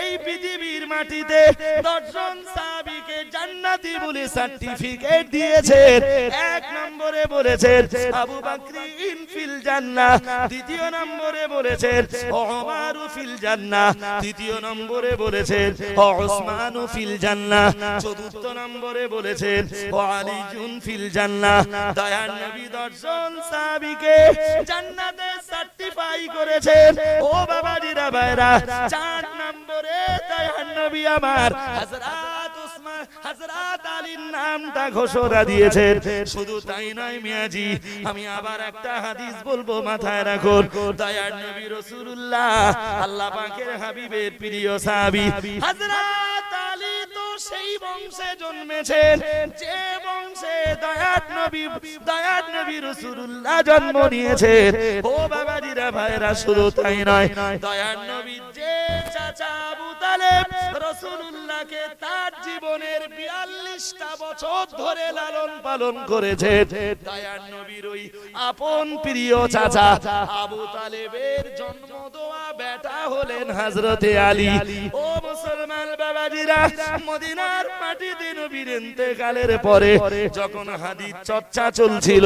এই পৃথিবীর মাটিতে 10 জন সাহাবীকে জান্নাতি বলে সার্টিফিকেট দিয়েছেন। এক নম্বরে বলেছেন আবু বকর ফিল জান্নাহ, দ্বিতীয় নম্বরে বলেছেন ওমর ফিল জান্নাহ, তৃতীয় নম্বরে বলেছেন উসমান ফিল জান্নাহ, চতুর্থ নম্বরে বলেছেন আলী ফিল জান্নাহ। দয়ার নবী 10 জন সাহাবীকে জান্নাতে সার্টিফাই করেছেন। ও বাবাজিরা ভাইরা, 4 নম্বরে দয়ার নবী আমার হযরত উসমান হযরত আলীর নামটা ঘোষণা দিয়েছেন। শুধু তাই নয় মিয়াজি, আমি আবার একটা হাদিস বলবো, মাথায় রাখুন। দয়ার নবী রাসূলুল্লাহ আল্লাহ পাকের হাবিবের প্রিয় সাহাবী হযরত আলী তো সেই বংশে জন্মেছেন যে বংশে দয়ার নবী রাসূলুল্লাহ জন্ম নিয়েছেন। ও বাবাজিরা ভাইরা, শুধু তাই নয়, দয়ার নবীর যে চাচা আবু তালেব রাসূলুল্লাহকে তার জীবনের 42টা বছর ধরে লালন পালন করেছেন। দয়ার নবীর ওই আপন প্রিয় চাচা আবু তালেবের জন্ম দেওয়া বেটা হলেন হযরতে আলী। ও মুসলমান বাবাজিরা, মদিনার মাটিতে নবীর ইন্তেকালের পরে যখন হাদিস চর্চা চলছিল,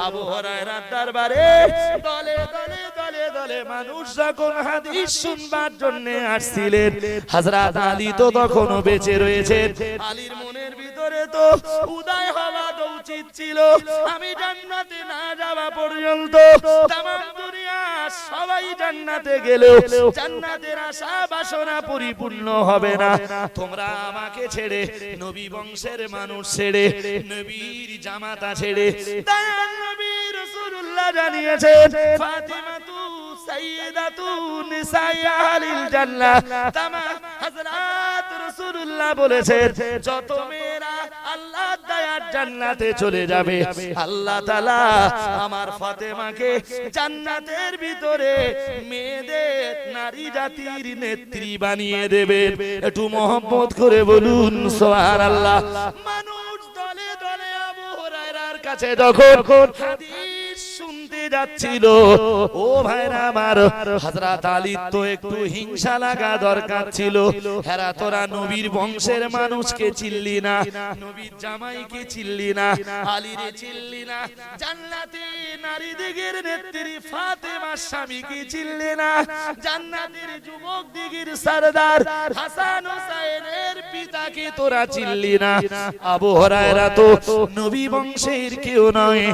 আবু হুরায়রার দরবারে দলে দলে দলে দলে মানুষ যখন হাদিস শুনবার জন্য আসছিলেন, হযরত আলী তো তখনও বেঁচে রয়েছেন। আলীর মনের ভিতরে তো উদয় হওয়া উচিত ছিল, আমি জান্নাতে না যাওয়া পর্যন্ত তামাম দুনিয়া সবাই জান্নাতে গেলেও জান্নাতের আশা বাসনা পরিপূর্ণ হবে না। তোমরা আমাকে ছেড়ে, নবী বংশের মানুষ ছেড়ে, নবীর জামাতা ছেড়ে, দয়ার নবী রাসূলুল্লাহ জানিয়েছেন ফাতিমাতু সাইয়্যিদাতু নিসাই আহলিল জান্নাহ। তামাম হযরত রাসূলুল্লাহ বলেছেন যত মেয়েরা আল্লাহর দয়ার জান্নাতে চলে যাবে, আল্লাহ তাআলা আমার ফাতেমাকে জান্নাতের ভিতরে মেয়েদের নারী জাতির নেত্রী বানিয়ে দেবে। একটু মহব্বত করে বলুন সুবহানাল্লাহ। মানুষ দলে দলে আবু হুরায়রার কাছে যখন হাদিস শুনতে যাচ্ছিল, ও ভাইরা আমার, হযরত আলী তো একটু হিংসা লাগা দরকার ছিল। হেরা তোরা নবীর বংশের মানুষকে চিনলি না, নবীর জামাইকে চিনলি না, আলীরে চিনলি না, জান্নাতে নারীদিগের নেত্রী ফাতেমার স্বামীকে চিনলি না, জান্নাতের যুবক দিগের সরদার হাসান হুসাইনের পিতাকে তোরা চিনলি না। আবু হুরায়রা তো নবী বংশের কেউ নয়,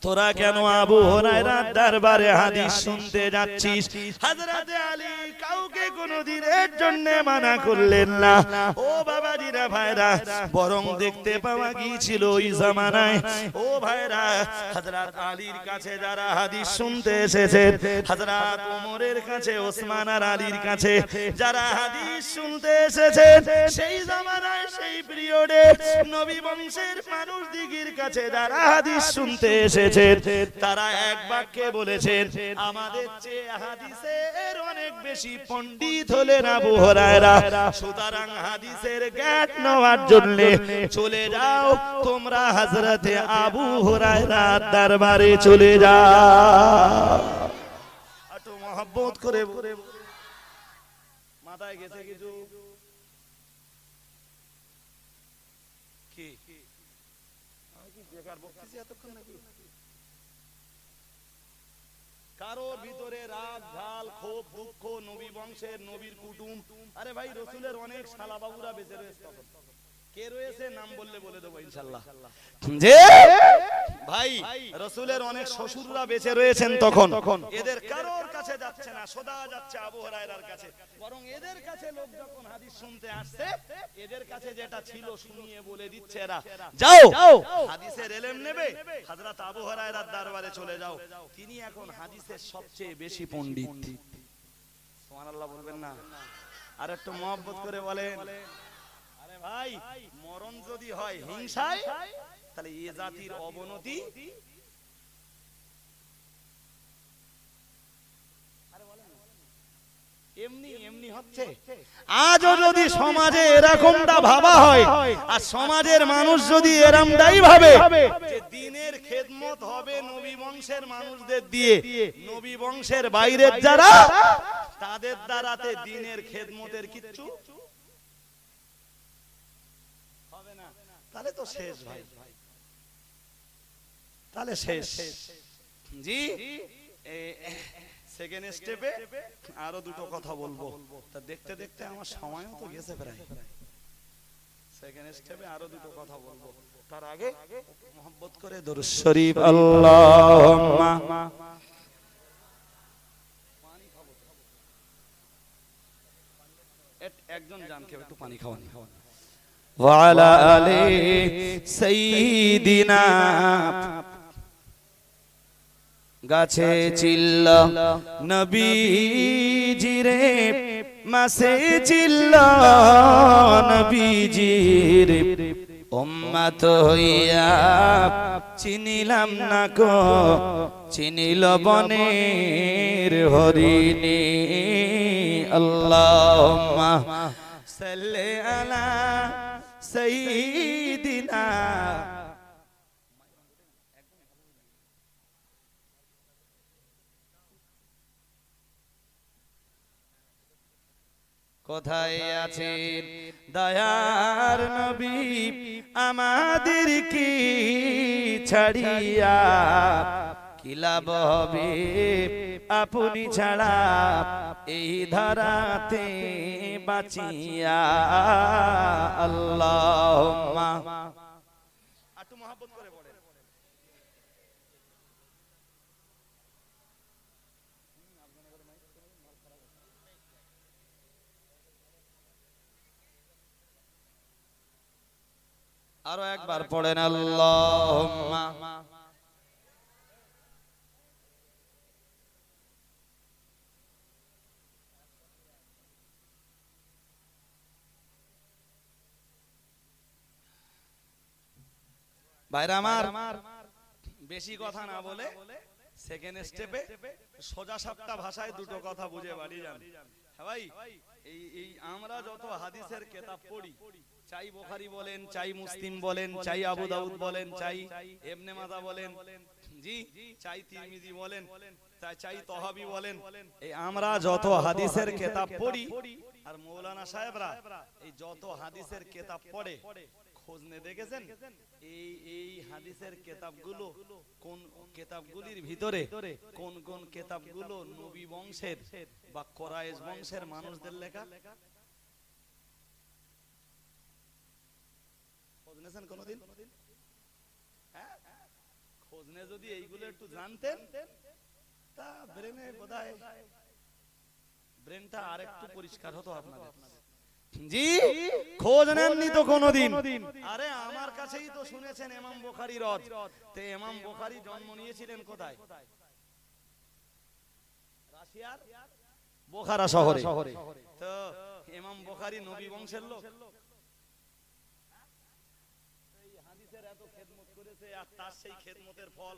তোরা কেন আবু হুরায়রার দরবারে হাদিস শুনতে যাচ্ছিস? হযরতে আলী কাউকে কোনদিনের জন্য মানা করলেন না। ও বাবাজিরা ভাইরা, বরং দেখতে পাওয়া গিয়েছিল ওই জামানায়, ও ভাইরা, হযরত আলীর কাছে যারা হাদিস শুনতে এসেছেন, হযরত ওমরের কাছে, ওসমান আর আলীর কাছে যারা হাদিস শুনতে এসেছেন, সেই জামানায় সেই পিরিয়ডে নবী বংশের মানুষ দিগির কাছে যারা হাদিস শুনতে এসেছেন, তারা এক বাক্যে বলেছেন আমাদের চেয়ে হাদিসের অনেক বেশি পণ্ডিত হলেন আবু হুরায়রা। সুতরাং হাদিসের জ্ঞান নেওয়ার জন্য চলে যাও তোমরা হযরতে আবু হুরায়রার দরবারে চলে যাও। একটু মহব্বত করে মাথায় গেছে কিছু কি? আমি কি বেকার বকতেছি এতক্ষণ নাকি? কারোর ভিতরে রাগ, ঢাল, ক্ষোভ, দুঃখ, নবী বংশের, নবীর কুটুম, আরে ভাই রসুলের অনেক শালা বাবুরা বেঁচে রয়েছে, কে রয়েছে নাম বললে বলে দেবো ইনশাআল্লাহ। যে ভাই রাসূলের অনেক শ্বশুররা বেঁচে রয়েছেন তখন, এদের কারোর কাছে যাচ্ছে না, সদা যাচ্ছে আবু হুরায়রার কাছে। বরং এদের কাছে লোক যখন হাদিস শুনতে আসছে, এদের কাছে যেটা ছিল শুনিয়ে বলে দিচ্ছে এরা, যাও হাদিসের ইলম নেবে, হযরত আবু হুরায়রার দরবারে চলে যাও, তিনি এখন হাদিসের সবচেয়ে বেশি পণ্ডিত। সুবহানাল্লাহ বলবেন না? আর একটু মহব্বত করে বলেন। আরে ভাই, মরণ যদি হয় হিংসায়, তাহলে এ জাতির অবনতি এমনি এমনি হচ্ছে। আজও যদি সমাজে এরকমটা ভাবা হয়, আর সমাজের মানুষ যদি এরকমটাই ভাবে যে দ্বীনের খেদমত হবে নবী বংশের মানুষদের দিয়ে, নবী বংশের বাইরের যারা তাদের দ্বারাতে দ্বীনের খেদমতের কিচ্ছু হবে না, তাহলে তো শেষ ভাই, তাহলে শেষ। জি, সেকেন্ড স্টেপে আরো দুটো কথা বলবো, তা দেখতে দেখতে আমার সময়ও তো গেছে প্রায়। সেকেন্ড স্টেপে আরো দুটো কথা বলবো, তার আগে মহব্বত করে দরুদ শরীফ আল্লাহুম্মা। একজন জানকে একটু পানি খাওয়ান। ওয়া আলা আলি সাইয়্যিদিনা, গাছে চিল্ল নবীজিরে, মাসে চিল্ল নবীজিরে, উম্মত হইয়া চিনিলাম না কো, চিনিল বনের হরিণী। আল্লাহুম্মা সাল্লি আলা সাইয়্যিদিনা। কোথায় আছেন দয়ার নবী আমাদের কি ছাড়িয়া, কি লাভ হবে আপনি ছাড়া এই ধারাতে বাঁচিয়া। আল্লাহুম্মা, একটু মহব্বত করে বলেন। আরো একবার পড়েন আল্লাহুম্মা। ভাইরা আমার, বেশি কথা না বলে সেকেন্ড স্টেপে সোজা সাপটা ভাষায় দুটো কথা বুঝে বাড়ি যান। হ্যাঁ ভাই, এই আমরা যত হাদিসের কিতাব পড়ি, চাই বুখারী বলেন, চাই মুসলিম বলেন, চাই আবু দাউদ বলেন, চাই ইবনে মাজাহ বলেন, জি, চাই তিরমিজি বলেন, চাই তহাবি বলেন, এই আমরা যত হাদিসের কিতাব পড়ি, আর মৌলানা সাহেবরা এই যত হাদিসের কিতাব পড়ে, খোঁজ নে দেখেছেন এই হাদিসের কিতাবগুলো কোন কিতাবগুলির ভিতরে কোন কোন কিতাবগুলো নবী বংশের বা কোরাইশ বংশের মানুষদের লেখা? খোঁজ নেছেন কোনদিন? হ্যাঁ, খোঁজ নে যদি এইগুলো একটু জানতেন, তা ব্রেনে বোধহয় ব্রেনটা আরেকটু পরিষ্কার হতো আপনাদের। জি, খোঁজ নেননি তো কোনদিন? আরে আমার কাছেই তো শুনেছেন ইমাম বুখারী রদ। তে ইমাম বুখারী জন্ম নিয়েছিলেন কোথায়? রাশিয়ার বোখারা শহরে। তো ইমাম বুখারী নবী বংশের লোক। এই হাদিসের এত খেদমত করেছে, আর তার সেই খেদমতের ফল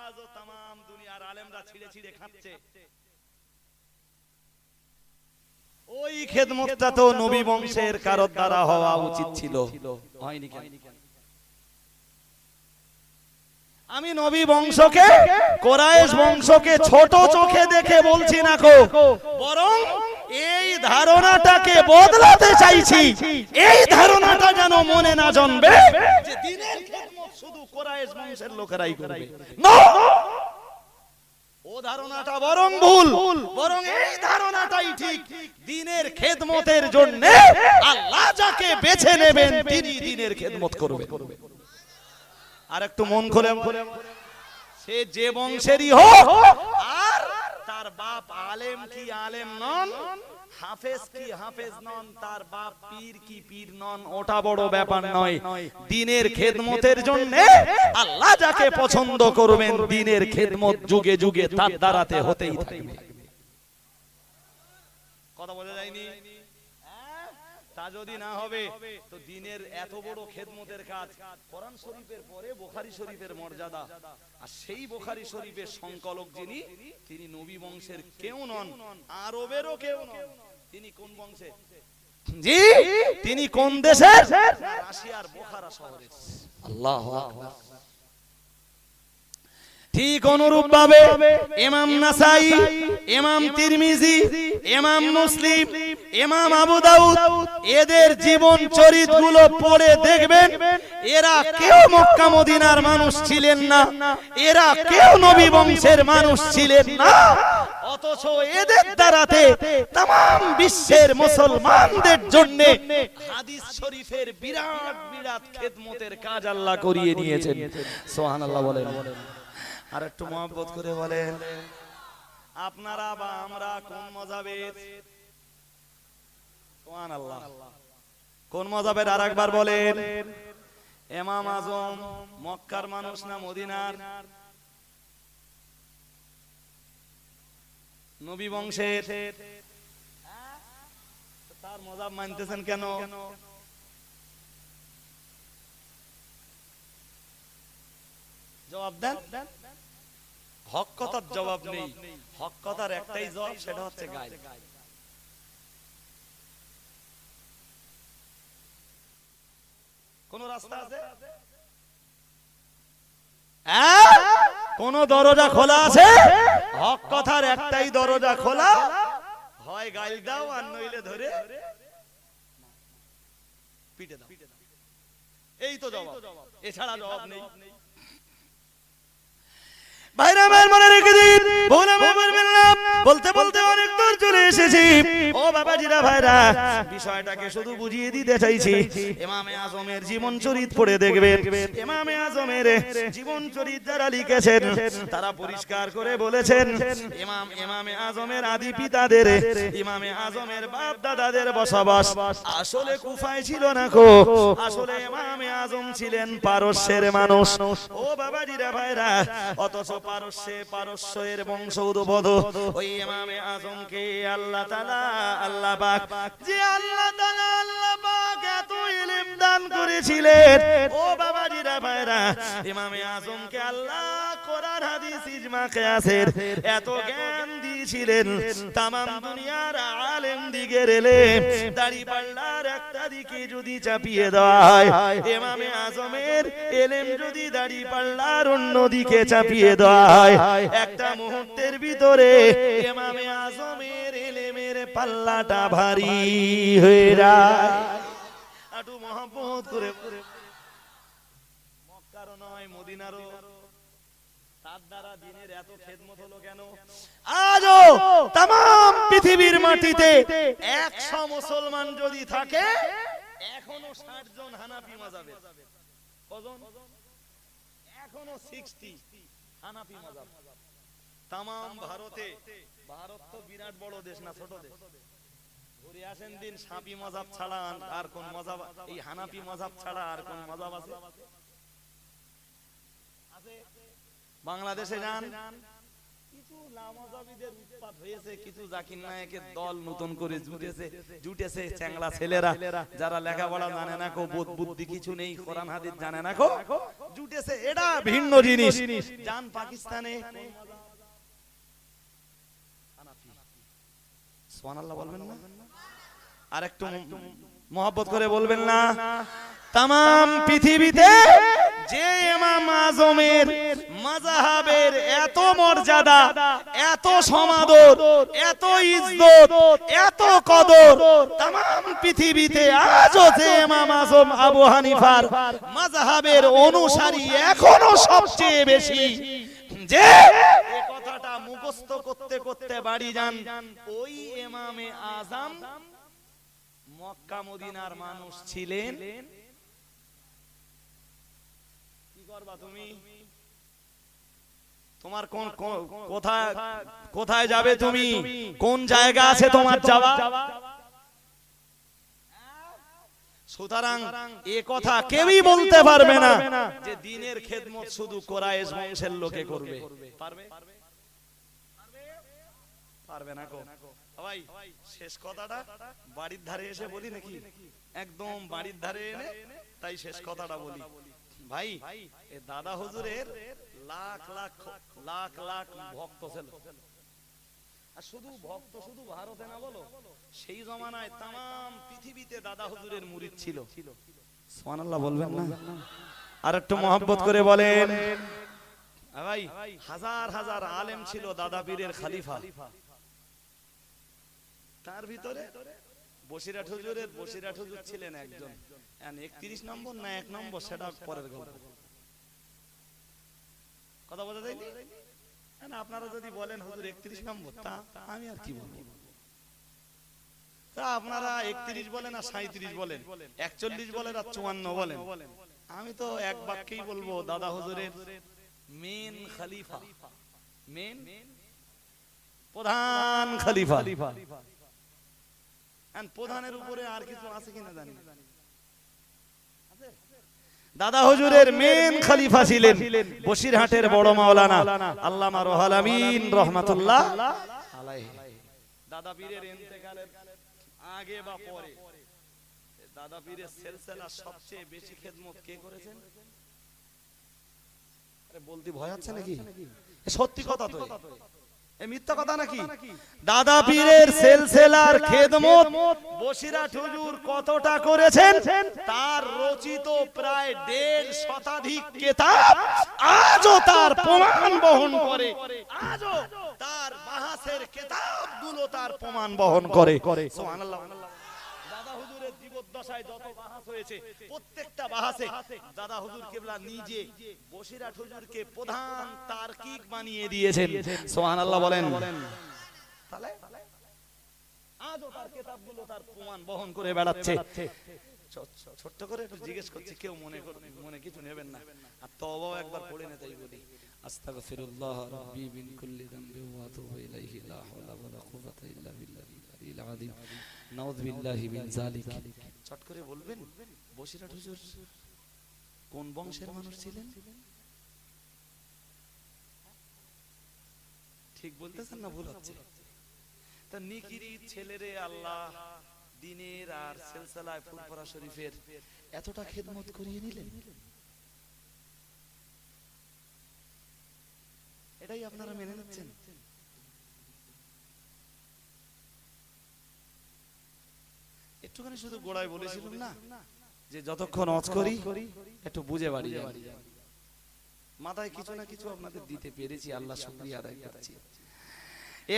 আজও तमाम দুনিয়ার আলেমরা ছিঁড়ে ছিঁড়ে খাচ্ছে। ওই খেদমতটা তো নবী বংশের কারোর দ্বারা হওয়া উচিত ছিল, হয়নি কেন? আমি নবী বংশকে, কোরাইশ বংশকে ছোট চোখে দেখে বলছি না কো, বরং এই ধারণাটাকে বদলাতে চাইছি। এই ধারণাটা যেন মনে না জন্মে যে দ্বীনের খেদমত শুধু কোরাইশ বংশের লোকেরাই করবে। না, ধারণাটা বরং ভুল, বরং এই ধারণাটাই ঠিক। দ্বীনের খেদমতের জন্য আল্লাহ যাকে বেছে নেবেন তিনি দ্বীনের খেদমত করবেন। আর একটু মন খুলে, সে যে বংশেরই হোক, আর তার বাপ আলেম কি আলেম নন, হাফেজ কি হাফেজ নন, তার বাপ পীর কি পীর নন, ওটা বড় ব্যাপার নয়। দ্বীনের খেদমতের জন্য আল্লাহ যাকে পছন্দ করবেন দ্বীনের খেদমত যুগে যুগে তার দ্বারাতে হতেই থাকবে। কথা বোঝা যায়নি? তা যদি না হবে তো দ্বীনের এত বড় খেদমতের কাজ, কোরআন শরীফের পরে বুখারী শরীফের মর্যাদা, আর সেই বুখারী শরীফের সংকলক যিনি, তিনি নবী বংশের কেউ নন, আরবেরও কেউ নন। তিনি কোন বংশে? জি, তিনি কোন দেশের? রাশিয়ার বুখারা শহরের। আল্লাহু আকবার। ঠিক অনুরূপ ভাবে ইমাম নাসাই, ইমাম তিরমিজি, ইমাম মুসলিম, ইমাম আবু দাউদ, এদের জীবন চরিতগুলো পড়ে দেখবেন এরা কেউ মক্কা মদিনার মানুষ ছিলেন না, এরা কেউ নবী বংশের মানুষ ছিলেন না, অথচ এদের দ্বারাতে तमाम বিশ্বের মুসলমানদের জন্য হাদিস শরীফের বিরাট বিরাট খেদমতের কাজ আল্লাহ করিয়ে নিয়েছেন। সুবহানাল্লাহ বলেন। আর একটু মহব্বত করে বলেন, আপনারা বা আমরা কোন মাযহাবের? সুবহানাল্লাহ। কোন মাযহাবের আরেকবার বলেন? ইমাম আজম মক্কার মানুষ না মদিনার? নবী বংশের। তার মাযহাব মানতেছেন কেন? জবাব দেন। হক কথার জবাব নেই, হক কথার একটাই জবাব, সেটা হচ্ছে গায়। কোন রাস্তা আছে? কোন দরজা খোলা আছে? হক কথার একটাই দরজা খোলা, হয় গাইল দাও আর নইলে ধরে পিটে দাও। এই তো জবাব, এছাড়া জবাব নেই। ভাইরা আমার মনে রেখে দিন, বলতে বলতে অনেক দূর চলে এসেছি। ও বাবাজিরা ভাইরা, বিষয়টাকে শুধু বুঝিয়ে দিতে চাইছি। ইমামে আজমের জীবন চরিত পড়ে দেখবেন, ইমামে আজমের জীবন চরিত যারা লিখেছেন তারা পরিষ্কার করে বলেছেন ইমামে আজমের আদি পিতাদের, ইমামে আজমের বাপ দাদাদের বসবাস আসলে কুফায় ছিল না গো, আসলে ইমামে আজম ছিলেন পারস্যের মানুষ। ও বাবাজিরা ভাইরা, অথচ পারস্যের বংশ উদ্ভূত ওই ইমামে আজমকে আল্লাহ তাআলা, আল্লাহ পাক, যে আল্লাহ তাআলা, আল্লাহ পাক এত ইলম দান করেছিলেন। ও বাবাজিরা ভাইরা, ইমামে আজমকে আল্লাহ কোরআন হাদিস ইজমা কিয়াসের এত জ্ঞান দিয়েছিলেন, तमाम দুনিয়ার আলেম দিগের ইলম দাড়ি পাল্লার একটা দিকে যদি চাপিয়ে দেওয়া হয়, ইমামে আজমের ইলম যদি দাড়ি পাল্লার অন্য দিকে চাপিয়ে দেওয়া হয়, একটা মুহূর্তের ভিতরে ইমামে আজমের ইলমের পাল্লাটা ভারী হয়ে যায়। একটু মহব্বত করে, মক্কারও নয় মদিনারও, তার দ্বারা দ্বীনের এত খেদমত হলো কেন? আজও तमाम পৃথিবীর মাটিতে 100 মুসলমান যদি থাকে, এখনো 60 জন হানাফি মাযহাবের। কজন? এখনো 60 হানাফি মাযহাব। तमाम ভারতে, ভারত তো বিরাট বড় দেশ না ছোট দেশ, ঘুরে আসেন দিন, শাফি মাযহাব ছাড়া আর কোন মাযহাব, এই হানাফি মাযহাব ছাড়া আর কোন মাযহাব আছে? আছে? বাংলাদেশে যান, কিছু লামাযাবিদের উৎপাত হয়েছে, কিছু জাকির নায়েকের দল নতুন করে জুটেছে চ্যাংলা ছেলেরা, যারা লেখাপড়া জানে না কো, বোধ বুদ্ধি কিছু নেই, কোরআন হাদিস জানে না কো, জুটেছে, এটা ভিন্ন জিনিস। যান পাকিস্তানে, সুবহানাল্লাহ বলবেন না? আর একটু মহব্বত করে বলবেন না? तमाम পৃথিবীতে যে ইমাম আজমের মাযহাবের এত মর্যাদা, এত সমাদর, এত ইজ্জত, এত কদর, तमाम পৃথিবীতে আজও যে ইমাম আজম আবু হানিফার মাযহাবের অনুসারী এখনো সবচেয়ে বেশি। যে এই কথাটা মুখস্থ করতে করতে বাড়ি যান। ওই ইমামে আজম মক্কা মদিনার মানুষ ছিলেন। কি করবা তুমি? তোমার কোন কোথায় কোথায় যাবে তুমি? কোন জায়গা আছে তোমার যাওয়া? সুতরাং এ কথা কেউই বলতে পারবে না যে দ্বীনের খেদমত শুধু কুরাইশ বংশের লোকে করবে। পারবে? পারবে না। ভাই শেষ কথাটা বাড়ির ধারে এসে বলি নাকি? একদম বাড়ির ধারে এনে তাই শেষ কথাটা বলি। ভাই এ দাদা হুজুরের লাখ লাখ লাখ লাখ ভক্ত ছিল। আর শুধু ভক্ত শুধু ভারতে না, বলো সেই জমানায় তাম পৃথিবীতে দাদা হুজুরের মুরিদ ছিল। সুবহানাল্লাহ বলবেন না? আর একটু মহব্বত করে বলেন। ভাই হাজার হাজার আলেম ছিল দাদা পীরের খলিফা। তার ভিতরে বসিরহাট হুজুর ছিলেন একজন। 31 নম্বর না 1 নম্বর সেটা পরের গল্প। কথা বোঝা যায়নি? না আপনারা যদি বলেন হুজুর 31 নম্বর, তা আমি আর কি বলবো? তা আপনারা 31 বলেন আর 37 বলেন, 41 বলেন আর 54 বলেন, আমি তো এক বাক্যেই বলবো দাদা হুজুরের মেন খলিফা, মেন প্রধান খলিফা। প্রধানের উপরে আর কিছু আছে কিনা জানি না। দাদা হুজুরের মেন খলিফা ছিলেন বসিরহাটের বড় মাওলানা আল্লামা রুহুল আমিন রাহমাতুল্লাহ আলাইহি। দাদা পীরের ইন্তেকালের আগে বা পরে দাদা পীরের সিলসিলা সবচেয়ে বেশি খেদমত কে করেছেন? আরে বলতে ভয় হচ্ছে নাকি? সত্যি কথা তো, এ মিথ্যা কথা নাকি? দাদা পীরের সিলসিলার খেদমত বসিরহাট হুজুর কতটা করেছেন তার রচিত প্রায় 1.5 শতাধিক কিতাব আজও তার প্রমাণ বহন করে। আজও তার বাহাসের কিতাবগুলো তার প্রমাণ বহন করে। সুবহানাল্লাহ। দাদা হুজুরের জীবদ্দশায় যত বাহাস হয়েছে প্রত্যেকটা বাহাসে দাদা হুজুর কিবলা নিজে বসিরহাট হুজুরকে প্রধান তার্কিক বানিয়ে দিয়েছেন। সুবহানাল্লাহ বলেন। তাহলে আজও তার কিতাবগুলো তার প্রমাণ বহন করে বেড়াচ্ছে। ছোট্ট করে একটু জিজ্ঞেস করছি, কেউ মনে কিছু নেবেন না। আর তওবাও একবার পড়ে নে, তাই বলি আস্তাগফিরুল্লাহ রাব্বি মিন কুল্লি যামবি ওয়া আতুবু ইলাইহি লা হাওলা ওয়া লা কুওয়াতা ইল্লা বিল্লাহিল আলিয়্যিল আযীম নাউযু বিল্লাহি মিন যালিক। চট করে বলবেন বসিরহাট হুজুর কোন বংশের মানুষ ছিলেন? ঠিক বলতেছেন না ভুল হচ্ছে? তা নিকিরি ছেলেরে আল্লাহ দ্বীনের আর সিলসিলায়ে ফুরফুরা শরীফের এতটা খেদমত করিয়ে নিলেন। এটাই আপনারা মেনে নিচ্ছেন? একটুখানি শুধু গোড়ায় বলেছিলাম না যে যতক্ষণ ওয়াজ করি একটু বুঝে বাড়ি যান। মাথায় কিছু না কিছু আপনাদের দিতে পেরেছি, আল্লাহ শুকরিয়া আদায় করছি।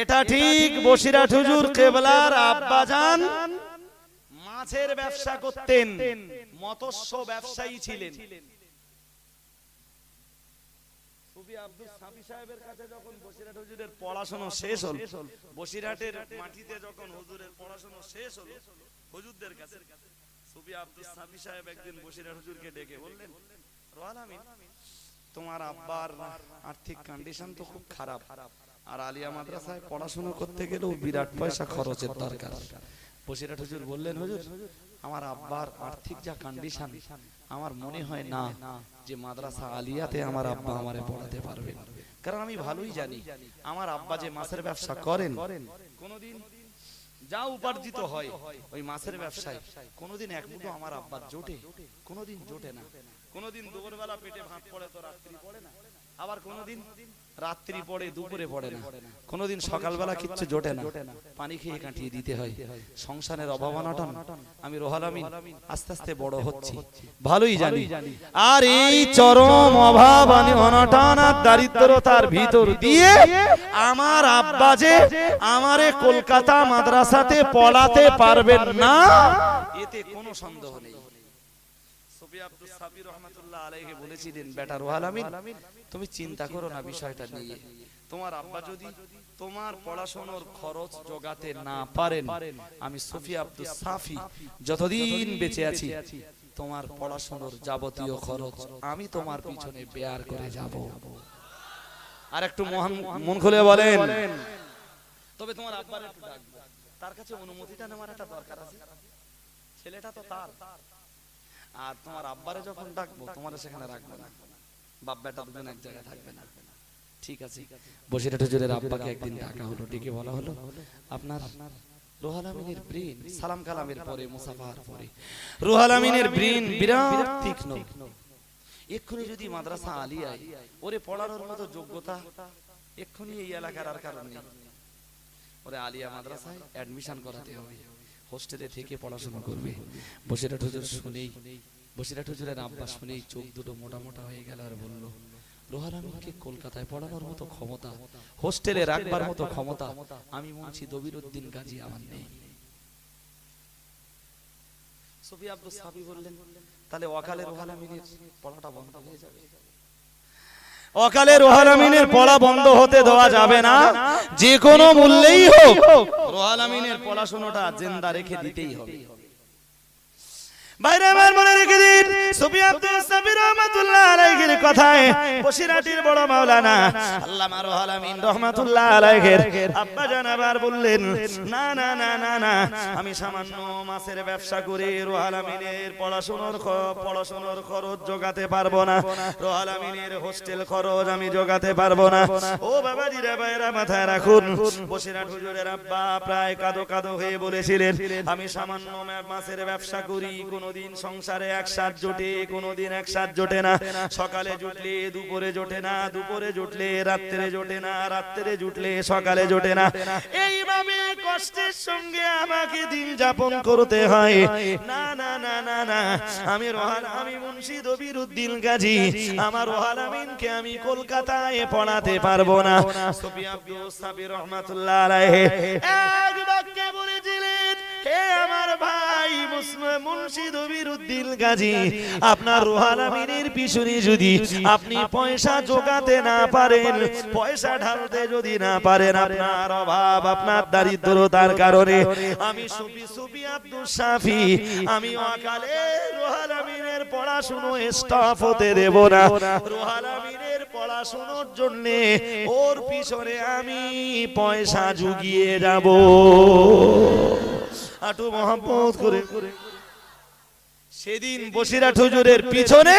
এটা ঠিক বসিরহাট হুজুর কিবলার আব্বাজান মাছের ব্যবসা করতেন, মৎস্য ব্যবসায়ী ছিলেন। সুফি আব্দুল সামি সাহেবের কাছে যখন বসিরহাট হুজুরের পড়াশোনা শেষ হল, বসিরহাটের মাটিতে যখন হুজুরের পড়াশোনা শেষ হলো হুজুরদের কাছে, সুফি আব্দুল সামি সাহেব একদিন বসিরহাট হুজুরকে ডেকে বললেন, রুহুল আমিন তোমার আব্বার আর্থিক কন্ডিশন তো খুব খারাপ, আর আলিয়া মাদ্রাসায় পড়াশোনা করতে গেলেও বিরাট পয়সা খরচের দরকার। বসিরহাট হুজুর বললেন, হুজুর আমার আব্বার আর্থিক যা কন্ডিশন, আমার মনে হয় না যে মাদ্রাসা আলিয়াতে আমার আব্বা আমারে পড়াতে পারবেন। কারণ আমি ভালোই জানি আমার আব্বা যে মাছের ব্যবসা করেন, কোনোদিন যা উপার্জিত হয় ওই মাছের ব্যবসায় কোনোদিন এক মুঠো আমার আব্বার জোটে, কোনোদিন জোটে না। কোনোদিন দুপুরবেলা পেটে ভাত পড়ে তো রাত্রি পড়ে না, আবার কোনোদিন রাত্রি পড়ে দুপুরে পড়ে না, কোনোদিন সকালবেলা কিচ্ছু জোটে না, পানি খেয়ে কাটিয়ে দিতে হয়। সংসারের অভাব অনটন আমি রুহুল আমিন আস্তে আস্তে বড় হচ্ছি ভালোই জানি। আর এই চরম অভাব অনটন আর দারিদ্রতার ভিতর দিয়ে আমার আব্বা যে আমারে কলকাতা মাদ্রাসাতে পড়াতে পারবেন না, এতে কোনো সন্দেহ নেই। সুফি আব্দুস সাফি রহমাতুল্লাহ আলাইহি বলেছিলেন, বেটা রুহুল আমিন তুমি চিন্তা করো না বিষয়টা নিয়ে। তোমার আব্বা যদি তোমার পড়াশোনার খরচ জোগাতে না পারেন, আমি সুফি আব্দুস সাফি যতদিন বেঁচে আছি তোমার পড়াশোনার যাবতীয় খরচ আমি তোমার পিছনে বেয়ার করে যাব। আর একটু মন খুলে বলেন, তবে তোমার আব্বার একটু ডাকবো, তার কাছে অনুমতিটা নেওয়ার একটা দরকার আছে, ছেলেটা তো তার। আর তোমার আব্বারে যখন ডাকবো তোমার সেখানে রাখবো না, বাপ বেটা দুজন এক জায়গায় থাকবে না, ঠিক আছে? বসিরহাট হুজুরের আব্বাকে একদিন ডাকা হলো, ডেকে বলা হলো, আপনার রুহুল আমিনের ব্রেন সালাম কালামের পরে মুসাফার পরে রুহুল আমিনের ব্রেন বিরাট তীক্ষ্ণ, এক্ষুনি যদি মাদ্রাসা আলিয়ায় ওরে পড়ানোর মতো যোগ্যতা এক্ষুনি এই এলাকার আর কারণ নেই, ওরে আলিয়া মাদ্রাসায় অ্যাডমিশন করাতে হবে, হোস্টেলে থেকে পড়াশোনা করবে। বসিরহাট হুজুর শুনেই, বসিরহাট হুজুরের আব্বা শুনেই চোখ দুটো মোটা মোটা হয়ে গেল আর বলল, রুহুল আমিনকে কলকাতায় পড়ানোর মতো ক্ষমতা, হোস্টেলে রাখবার মতো ক্ষমতা আমি মুন্সি দবিরউদ্দিন গাজী আমার নেই। সুফি আব্দুস সাফি বললেন, তাহলে ওয়াকালে রুহুল আমিনের পড়াটা বন্ধ হয়ে যাবে। অকালে রুহুল আমিনের পড়া বন্ধ হতে দেওয়া যাবে না, যে কোনো মূল্যেই হোক রুহুল আমিনের পড়াশোনাটা জিন্দা রেখে দিতেই হবে। বাইরে আমার মনে রেখে দিন, সুফি আব্দুস সাফি রহমাতুল্লাহ আলাইহির কথায় বসিরহাটের বড় মাওলানা আল্লামা রুহুল আমিন রহমাতুল্লাহ আলাইহির আব্বা জান আবার বললেন, না না না না না, আমি সামান্য মাছের ব্যবসা করে রুহুল আমিনের পড়াশোনার খরচ জোগাতে পারবো না, রুহুল আমিনের হোস্টেল খরচ আমি জোগাতে পারবো না। ও বাবাজিরা ভাইরা মাথায় রাখুন, বসিরহাট হুজুরের আব্বা প্রায় কাঁদো কাঁদো হয়ে বলেছিলেন, আমি সামান্য মাছের ব্যবসা করি, কোনদিন সংসারে একসাথ জোটে, কোনদিন একসাথ জোটে না, সকালে জুটলে দুপুরে জোটে না, দুপুরে জুটলে রাত্রে জোটে না, রাত্রে জুটলে সকালে জোটে না, এইভাবে কষ্টের সঙ্গে আমাকে দিন যাপন করতে হয়। না না না না না, আমি মুন্সি দবিরউদ্দিন গাজী, আমার রুহুল আমিনকে আমি কলকাতায় পড়াতে পারবো না। সুফি আব্দুস সাফি রাহমাতুল্লাহ আলাইহি এক বাক্যে বলেছিলেন, হে আমার ভাই মুন্সি দবিরউদ্দিন গাজী, আপনার রুহুল আমিনের পিছনে যদি আপনি পয়সা জোগাতে না পারেন, পয়সা ঢালতে যদি না পারেন, আপনার অভাব আপনার দারিদ্রতার কারণে আমি সুফি আব্দুস সাফি আমি অকালে রুহুল আমিনের পড়াশুনো স্টপ হতে দেব না। রুহুল আমিনের পড়াশোনার জন্য ওর পিছনে আমি পয়সা জুগিয়ে যাব। আটু মোহাম্মদ করে সেদিন বসিরহাট হুজুরের পিছনে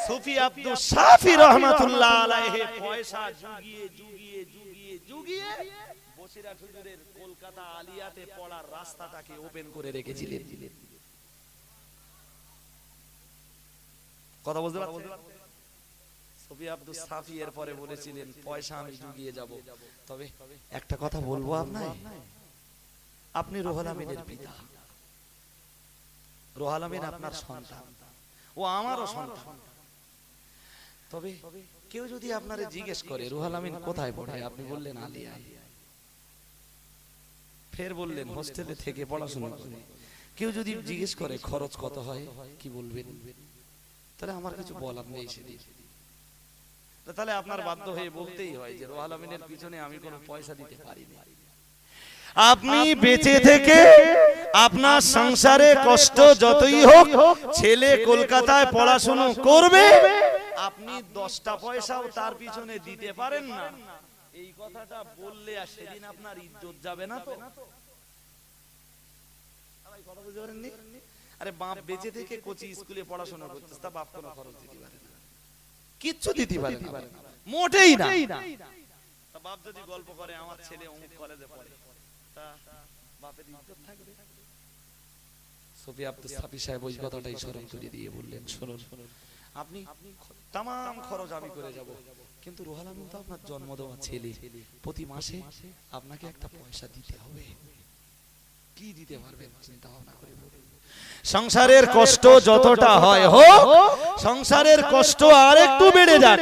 সুফি আব্দুস সাফি রহমাতুল্লাহ আলাইহি পয়সা জুগিয়ে জুগিয়ে জুগিয়ে জুগিয়ে বসিরহাট হুজুরের কলকাতা আলিয়াতে পড়ার রাস্তাটাকে ওপেন করে রেখেছিলেন। কথা বুঝতে পারছেন? সুফি আব্দুস সাফি এর পরে বলেছিলেন, পয়সা আমি জুগিয়ে যাব, তবে একটা কথা বলবো আপনাকে, আপনি রুহুল আমিনের পিতা, রুহুল আমিন আপনার সন্তান, ও আমারও সন্তান, তবে কেউ যদি আপনারে জিজ্ঞেস করে রুহুল আমিন কোথায় পড়ে, আপনি বললেন আলিয়ায়, ফের বললেন হোস্টেলে থেকে পড়াশোনা করে, কেউ যদি জিজ্ঞেস করে খরচ কত হয়, কি বলবেন? তাহলে আমার কিছু বলার নেই সেদিন, তাহলে আপনার বাধ্য হয়ে বলতেই হয় যে রুহুল আমিনের পিছনে আমি কোনো পয়সা দিতে পারিনি। আপনি বেঁচে থেকে আপনার সংসারে কষ্ট যতই হোক, ছেলে কলকাতায় পড়াশোনা করবে, আপনি 10টা পয়সাও তার পিছনে দিতে পারেন না, এই কথাটা বললে আর সেদিন আপনার ইজ্জত যাবে না তো? কথা বুঝতে পারেননি? আরে বাপ বেঁচে থেকে কোচি স্কুলে পড়াশোনা করতেছে, তা বাপ কোনো খরচ দিতে পারে না, কিচ্ছু দিতে পারে না, মোটেই না। তা বাপ যদি গল্প করে আমার ছেলে অমুক কলেজে পড়ে, তা বাপের ইজ্জত থাকবে? সুফি আব্দুস সাফি সাহেব ওই কথাটাই স্মরণ করে দিয়ে বললেন, শুনুন, আপনি तमाम খরচ আমি করে যাব, কিন্তু রুহুল আমিন তো আপনার জন্ম দেওয়া ছেলে, প্রতি মাসে আপনাকে একটা পয়সা দিতে হবে, কি দিতে পারবেন চিন্তা ভাবনা করে বলুন। সংসারের কষ্ট যতটা হয় হোক, সংসারের কষ্ট আর একটু বেড়ে যাক,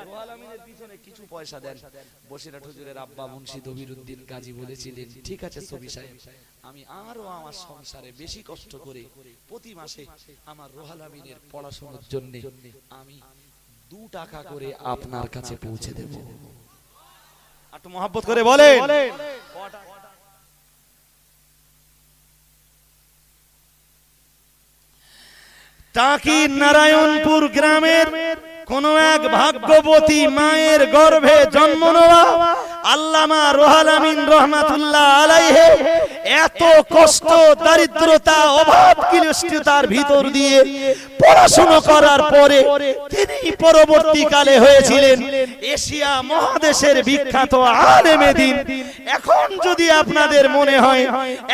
রুহুল আমিনের পিছনে কিছু পয়সা দেন। বসিরহাট হুজুরের আব্বা মুন্সি দবিরউদ্দিন গাজী বলেছিলেন, ঠিক আছে সুফি সাহেব, আমি আরো আমার সংসারে বেশি কষ্ট করে প্রতি মাসে আমার রোহাল আমিনের পড়াশোনার জন্য আমি 2 টাকা করে আপনার কাছে পৌঁছে দেব। একটু মহব্বত করে বলেন। টাকি নারায়ণপুর গ্রামের কোন এক ভাগ্যবতী মায়ের গর্ভে জন্ম নেওয়া আল্লামা রোহাল আমিন রহমাতুল্লাহ আলাইহি এত কষ্ট, দারিদ্রতা, অভাব, ক্লিষ্টতার ভিতর দিয়ে পড়াশোনা করার পরে তিনি পরবর্তীকালে হয়েছিলেন এশিয়া মহাদেশের বিখ্যাত আলেমে দ্বীন। এখন যদি আপনাদের মনে হয়,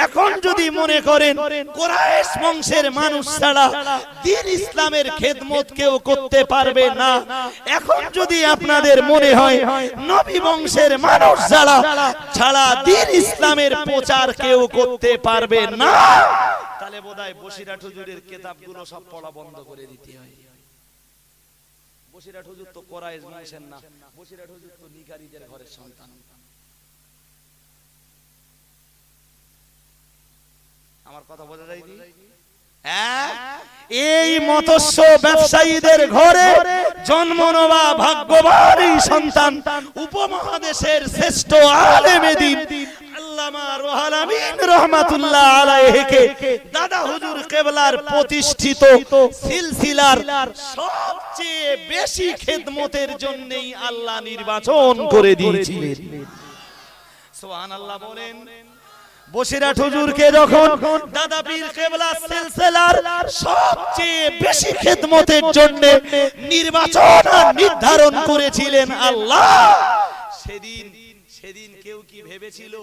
এখন যদি মনে করেন কুরাইশ বংশের মানুষ ছাড়া দ্বীন ইসলামের খেদমত কেউ করতে পারবে না, এখন যদি আপনাদের মনে হয় নবী বংশের মানুষ ছাড়া দ্বীন ইসলামের প্রচার কেউ করতে পারবে না, তাহলে বোধহয় বসিরহাট হুজুরের কিতাবগুলো সব পড়া বন্ধ করে দিতে হয়। বসিরহাট হুজুর তো কুরাইশ বংশের না, বসিরহাট হুজুর তো নিকারীদের ঘরের সন্তান। আমার কথা বোঝা যায়নি? এই মৎস্য ব্যবসায়ীদের ঘরে জন্ম নেওয়া ভাগ্যবান এই সন্তান উপমহাদেশের শ্রেষ্ঠ আলেমে দ্বীন আল্লামা রোহাল আমিন রহমাতুল্লাহ আলাইহিকে দাদা হুজুর কিবলার প্রতিষ্ঠিত সিলসিলার সবচেয়ে বেশি খেদমতের জন্যই আল্লাহ নির্বাচন করে দিয়েছিলেন। সুবহানাল্লাহ বলেন। বসিরহাট হুজুরকে যখন দাদা পীর কিবলা সিলসিলার সবচেয়ে বেশি খেদমতের জন্য নির্বাচন আর নির্ধারণ করেছিলেন আল্লাহ, সেদিন কেউ কি ভেবেছিল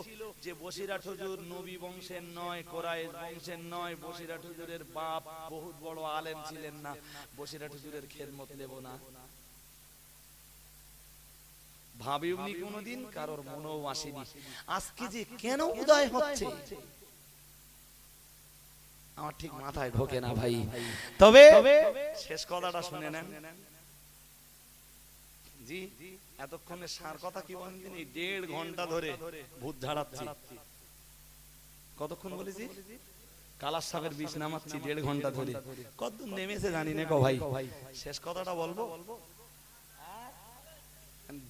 যে বসিরহাট হুজুর নবী বংশের নয়, কুরাইশ বংশের নয়, বসিরহাট হুজুরের বাপ বহুত বড় আলেম ছিলেন না, বসিরহাট হুজুরের খেদমত নেব না? ভাবিওনি কোনদিন, কারোর মনেও আসেনি। আজকে যে কেন উদয় হচ্ছে আমার ঠিক মাথায় ঢোকে না ভাই। তবে শেষ কথাটা শুনে নেন জি। এতক্ষণে সার কথা কি বলেন? 1.5 ঘন্টা ধরে ভূত ঝাড়াচ্ছি। কতক্ষণ বলেছি? কালার সাহেবের বিষ নামাচ্ছি 1.5 ঘন্টা ধরে। কতদূর নেমেছে জানি না গো ভাই। শেষ কথাটা বলবো,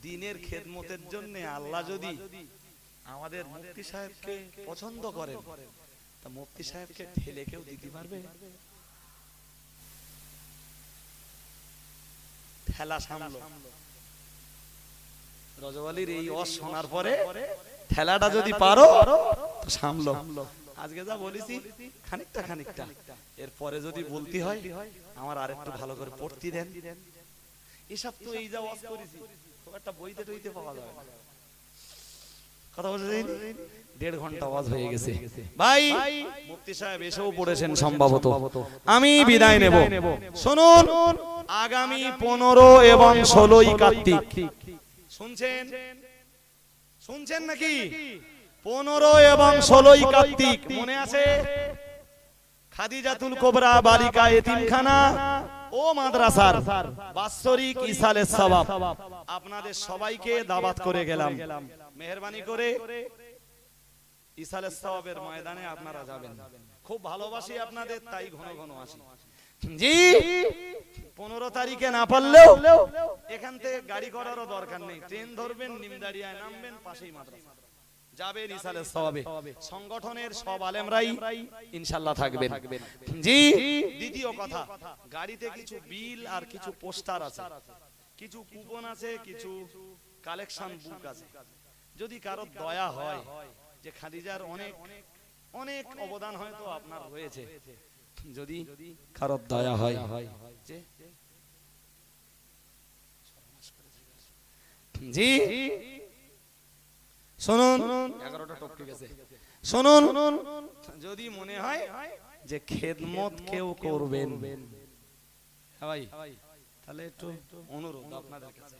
দ্বীনের খেদমতের জন্য আল্লাহ যদি আমাদের মুফতি সাহেবকে পছন্দ করেন, তা মুফতি সাহেবকে ঠেলে কেউ দিতে পারবে? ঠেলা সামলো। রজওয়ালির এই অস শোনার পরে ঠেলাটা যদি পারো তো সামলো। আজকে যা বলেছি খানিকটা, এরপরে যদি বলতে হয় আমার আরেকটু ভালো করে পড়তে দেন। এসব তো এই যা ওয়াজ করেছি একটা বইতে টইতে পাওয়া যাবে না। কথা বলতে 1.5 ঘন্টা ওয়াজ হয়ে গেছে ভাই। মুফতি সাহেব এসেও পড়েছেন সম্ভবত। আমি বিদায় নেব। শুনুন, আগামী 15 এবং 16 কার্তিক, শুনছেন নাকি? 15 এবং 16 কার্তিক মনে আছে? খাদিজাতুল কোবরা বালিকা এতিমখানা ও মাদ্রাসার বাৎসরিক ইসালের সওয়াব আপনাদের সবাইকে দাওয়াত করে গেলাম। মেহেরবানি করে ইসালের সওয়াবের ময়দানে আপনারা যাবেন। খুব ভালোবাসি আপনাদের, তাই ঘন ঘন আসি। জি 15 তারিখে না পারলেও এখান থেকে গাড়ি করারও দরকার নেই, ট্রেন ধরবেন, নিমদাড়িয়ায় নামবেন, পাশেই মাদ্রাসা যাবেন ইসালের সওয়াবে। সংগঠনের সব আলেমরাই ইনশাআল্লাহ থাকবেন। জি দ্বিতীয় কথা, গাড়িতে কিছু বিল আর কিছু পোস্টার আছে, কিছু কুপন আছে, কিছু কালেকশন বুক আছে। যদি কারো দয়া হয় যে খাদিজার অনেক অনেক অবদান হয়তো আপনার রয়েছে, যদি কারো দয়া হয় যে জি শুনুন, 11টা টপকে গেছে। শুনুন, যদি মনে হয় যে খেদমত কেউ করবেন ভাই, তাহলে একটু অনুরোধ আপনাদের কাছে,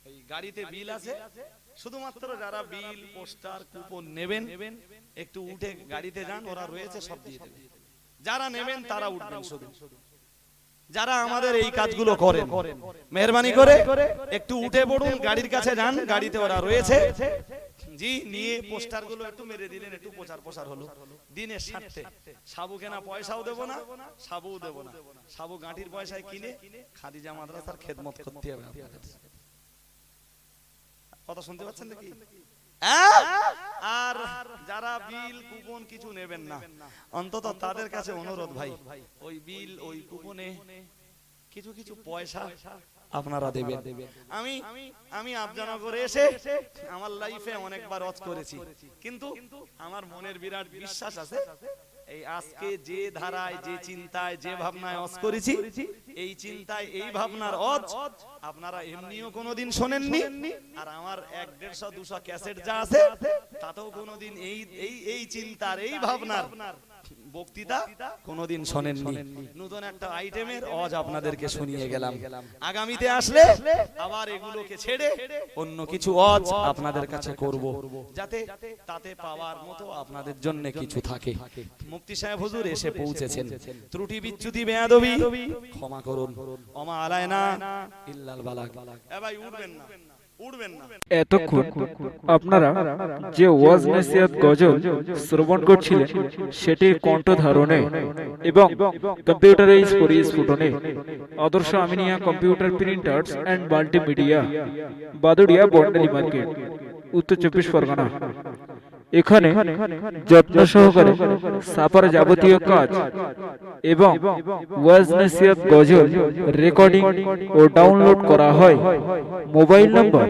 এই গাড়িতে বিল আছে, শুধুমাত্র যারা বিল পোস্টার কুপন নেবেন একটু উঠে গাড়িতে যান, ওরা রয়েছে সব দিয়ে দেবে। যারা নেবেন তারা উঠবেন, শুধু যারা আমাদের এই কাজগুলো করেন মেহেরবানি করে একটু উঠে পড়ুন, গাড়ির কাছে যান, গাড়িতে ওরা রয়েছে, জি নিয়ে পোস্টার গুলো একটু মেরে দিলেন, একটু প্রচার হলো দিনের স্বার্থে। সাবু কেনা পয়সাও দেবো না, সাবুও দেবো না, সাবু গাঁটির পয়সায় কিনে খাদিজা মাদ্রাসার খেদমত করতে হবে আপনাদের। কথা শুনতে পাচ্ছেন নাকি? আর যারা বিল কুপন কিছু নেবেন না, অন্তত তাদের কাছে অনুরোধ ভাই, ওই বিল ওই কুপনে কিছু কিছু পয়সা আপনারা দেবেন। আমি আফজানগরে এসে আমার লাইফে অনেকবার ওয়াজ করেছি, কিন্তু আমার মনের বিরাট বিশ্বাস আছে এই আজকে যে ধারায়, যে চিন্তায়, যে ভাবনায় ওয়াজ করেছি, এই চিন্তায়, এই ভাবনার ওয়াজ আপনারা এমনিও কোনোদিন শোনেননি, আর আমার 100-150-200 ক্যাসেট যা আছে তাতেও কোনোদিন এই চিন্তার, এই ভাবনার বক্তৃতা কোনোদিন শোনেননি। নতুন একটা আইটেমের ওয়াজ আপনাদেরকে শুনিয়ে গেলাম। আগামীতে আসলে আবার এগুলোকে ছেড়ে অন্য কিছু ওয়াজ আপনাদের কাছে করব, যাতে তাতে পাওয়ার মতো আপনাদের জন্য কিছু থাকে। মুফতি সাহেব হুজুর এসে পৌঁছেছেন, ত্রুটি বিচ্যুতি বেয়াদবি ক্ষমা করুন। ওমা আলাইনা ইল্লাল বালাগ। এ ভাই উঠবেন না, উঠবেন না। এতক্ষণ আপনারা যে ওয়াজ নসিহত গজল শ্রবণ করছিলেন সেটির কণ্ঠধারণে এবং কম্পিউটারাইজ পরিস্ফুটনে Adarsha Aminia computer printers and multimedia, Baduria Bandali market, উত্তর 24 পরগনা। এখানে যত্ন সহকারে ছাপার যাবতীয় কাজ এবং ওয়াজ নসিহত গজল রেকর্ডিং ও ডাউনলোড করা হয়। মোবাইল নম্বর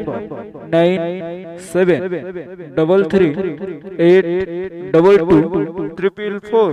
9733382244।